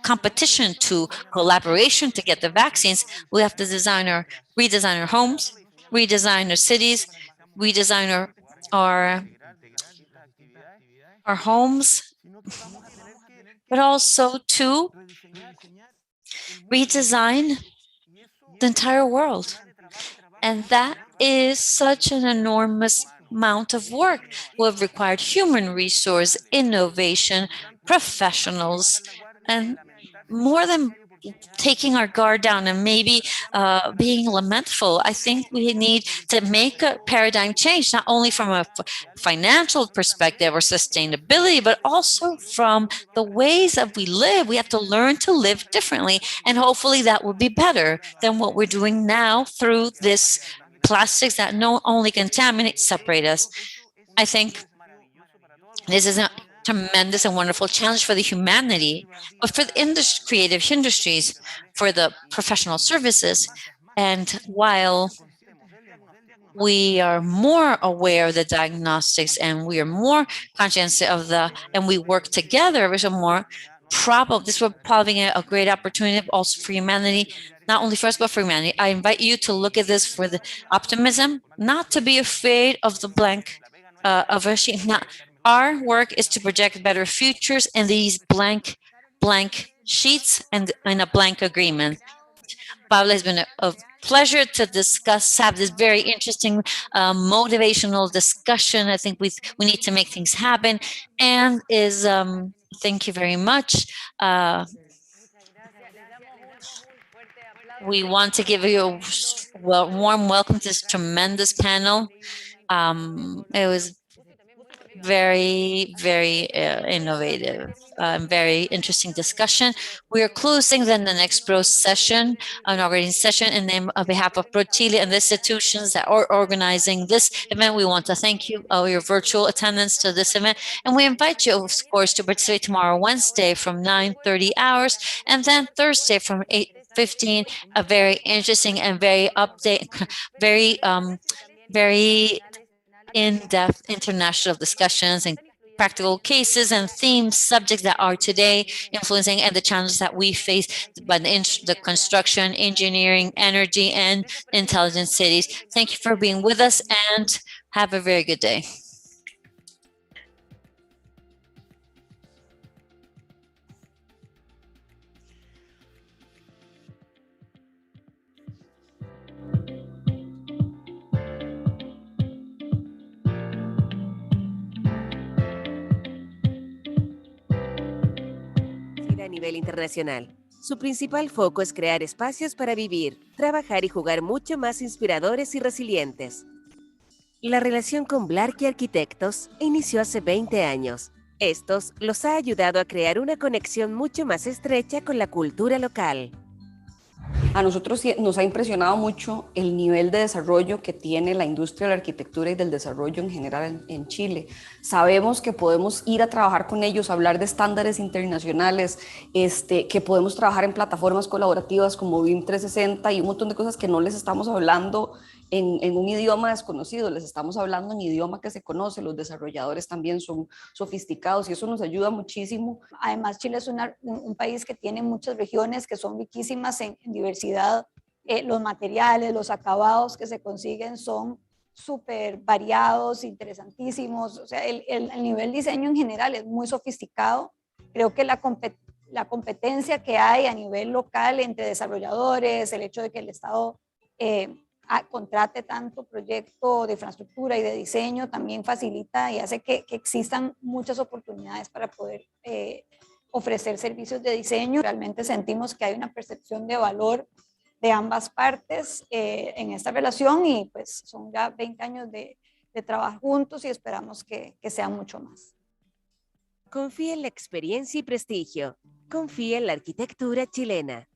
competition to collaboration to get the vaccines, we have to redesign our homes, redesign our cities, redesign our homes, but also to redesign the entire world. And that is such an enormous amount of work. We've required human resource, innovation, professionals, and more than taking our guard down and maybe being lamentful, I think we need to make a paradigm change, not only from a financial perspective or sustainability, but also from the ways that we live. We have to learn to live differently, and hopefully that will be better than what we're doing now through this plastics that not only contaminate, separate us. I think this is a tremendous and wonderful challenge for the humanity, but for the creative industries, for the professional services. And while we are more aware of the diagnostics and we are more conscious of and we work together, there's a more this will probably be a great opportunity also for humanity, not only for us, but for humanity. I invite you to look at this for the optimism, not to be afraid of the blank, of a sheet. Our work is to project better futures in these blank sheets and in a blank agreement. Pablo, has been a pleasure to have this very interesting motivational discussion. I think we need to make things happen, and thank you very much. We want to give you a warm welcome to this tremendous panel. It was very, very innovative, very interesting discussion. We are closing then the INAUGURACIÓN session, inaugurating session, and then on behalf of ProChile and the institutions that are organizing this event, we want to thank you for your virtual attendance to this event, and we invite you, of course, to participate tomorrow, Wednesday, from 9:30 hours, and then Thursday from 8:15. A very interesting and very very in-depth international discussions and practical cases and themes, subjects that are today influencing and the challenges that we face by the construction, engineering, energy, and intelligent cities. Thank you for being with us and have a very good day. A nivel internacional. Su principal foco es crear espacios para vivir, trabajar y jugar mucho más inspiradores y resilientes. La relación con Blarkey Arquitectos inició hace 20 años. Estos los ha ayudado a crear una conexión mucho más estrecha con la cultura local. A nosotros nos ha impresionado mucho el nivel de desarrollo que tiene la industria de la arquitectura y del desarrollo en general en Chile. Sabemos que podemos ir a trabajar con ellos, hablar de estándares internacionales, que podemos trabajar en plataformas colaborativas como BIM 360 y un montón de cosas que no les estamos hablando en un idioma desconocido, les estamos hablando en idioma que se conoce, los desarrolladores también son sofisticados y eso nos ayuda muchísimo. Además, Chile es un país que tiene muchas regiones que son riquísimas en diversidad. Los materiales, los acabados que se consiguen son súper variados, interesantísimos. O sea, el nivel diseño en general es muy sofisticado. Creo que la competencia que hay a nivel local entre desarrolladores, el hecho de que el Estado contrate tanto proyecto de infraestructura y de diseño también facilita y hace que existan muchas oportunidades para poder ofrecer servicios de diseño. Realmente sentimos que hay una percepción de valor de ambas partes en esta relación y pues son ya 20 años de trabajar juntos y esperamos que sea mucho más. Confía en la experiencia y prestigio. Confía en la arquitectura chilena.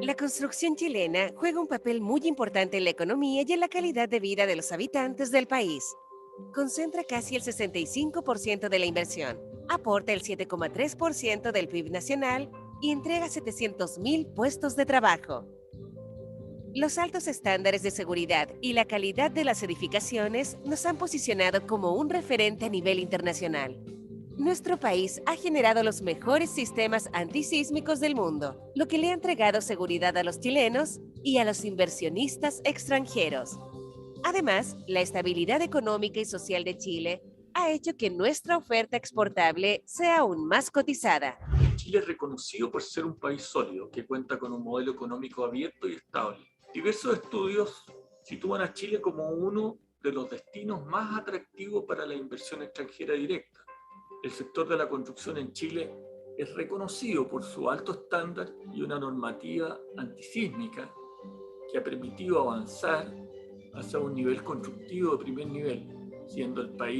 La construcción chilena juega un papel muy importante en la economía y en la calidad de vida de los habitantes del país. Concentra casi el 65% de la inversión, aporta el 7,3% del PIB nacional y entrega 700.000 puestos de trabajo. Los altos estándares de seguridad y la calidad de las edificaciones nos han posicionado como un referente a nivel internacional. Nuestro país ha generado los mejores sistemas antisísmicos del mundo, lo que le ha entregado seguridad a los chilenos y a los inversionistas extranjeros. Además, la estabilidad económica y social de Chile ha hecho que nuestra oferta exportable sea aún más cotizada. Chile es reconocido por ser un país sólido, que cuenta con un modelo económico abierto y estable. Diversos estudios sitúan a Chile como uno de los destinos más atractivos para la inversión extranjera directa. El sector de la construcción en Chile es reconocido por su alto estándar y una normativa antisísmica que ha permitido avanzar hacia un nivel constructivo de primer nivel, siendo el país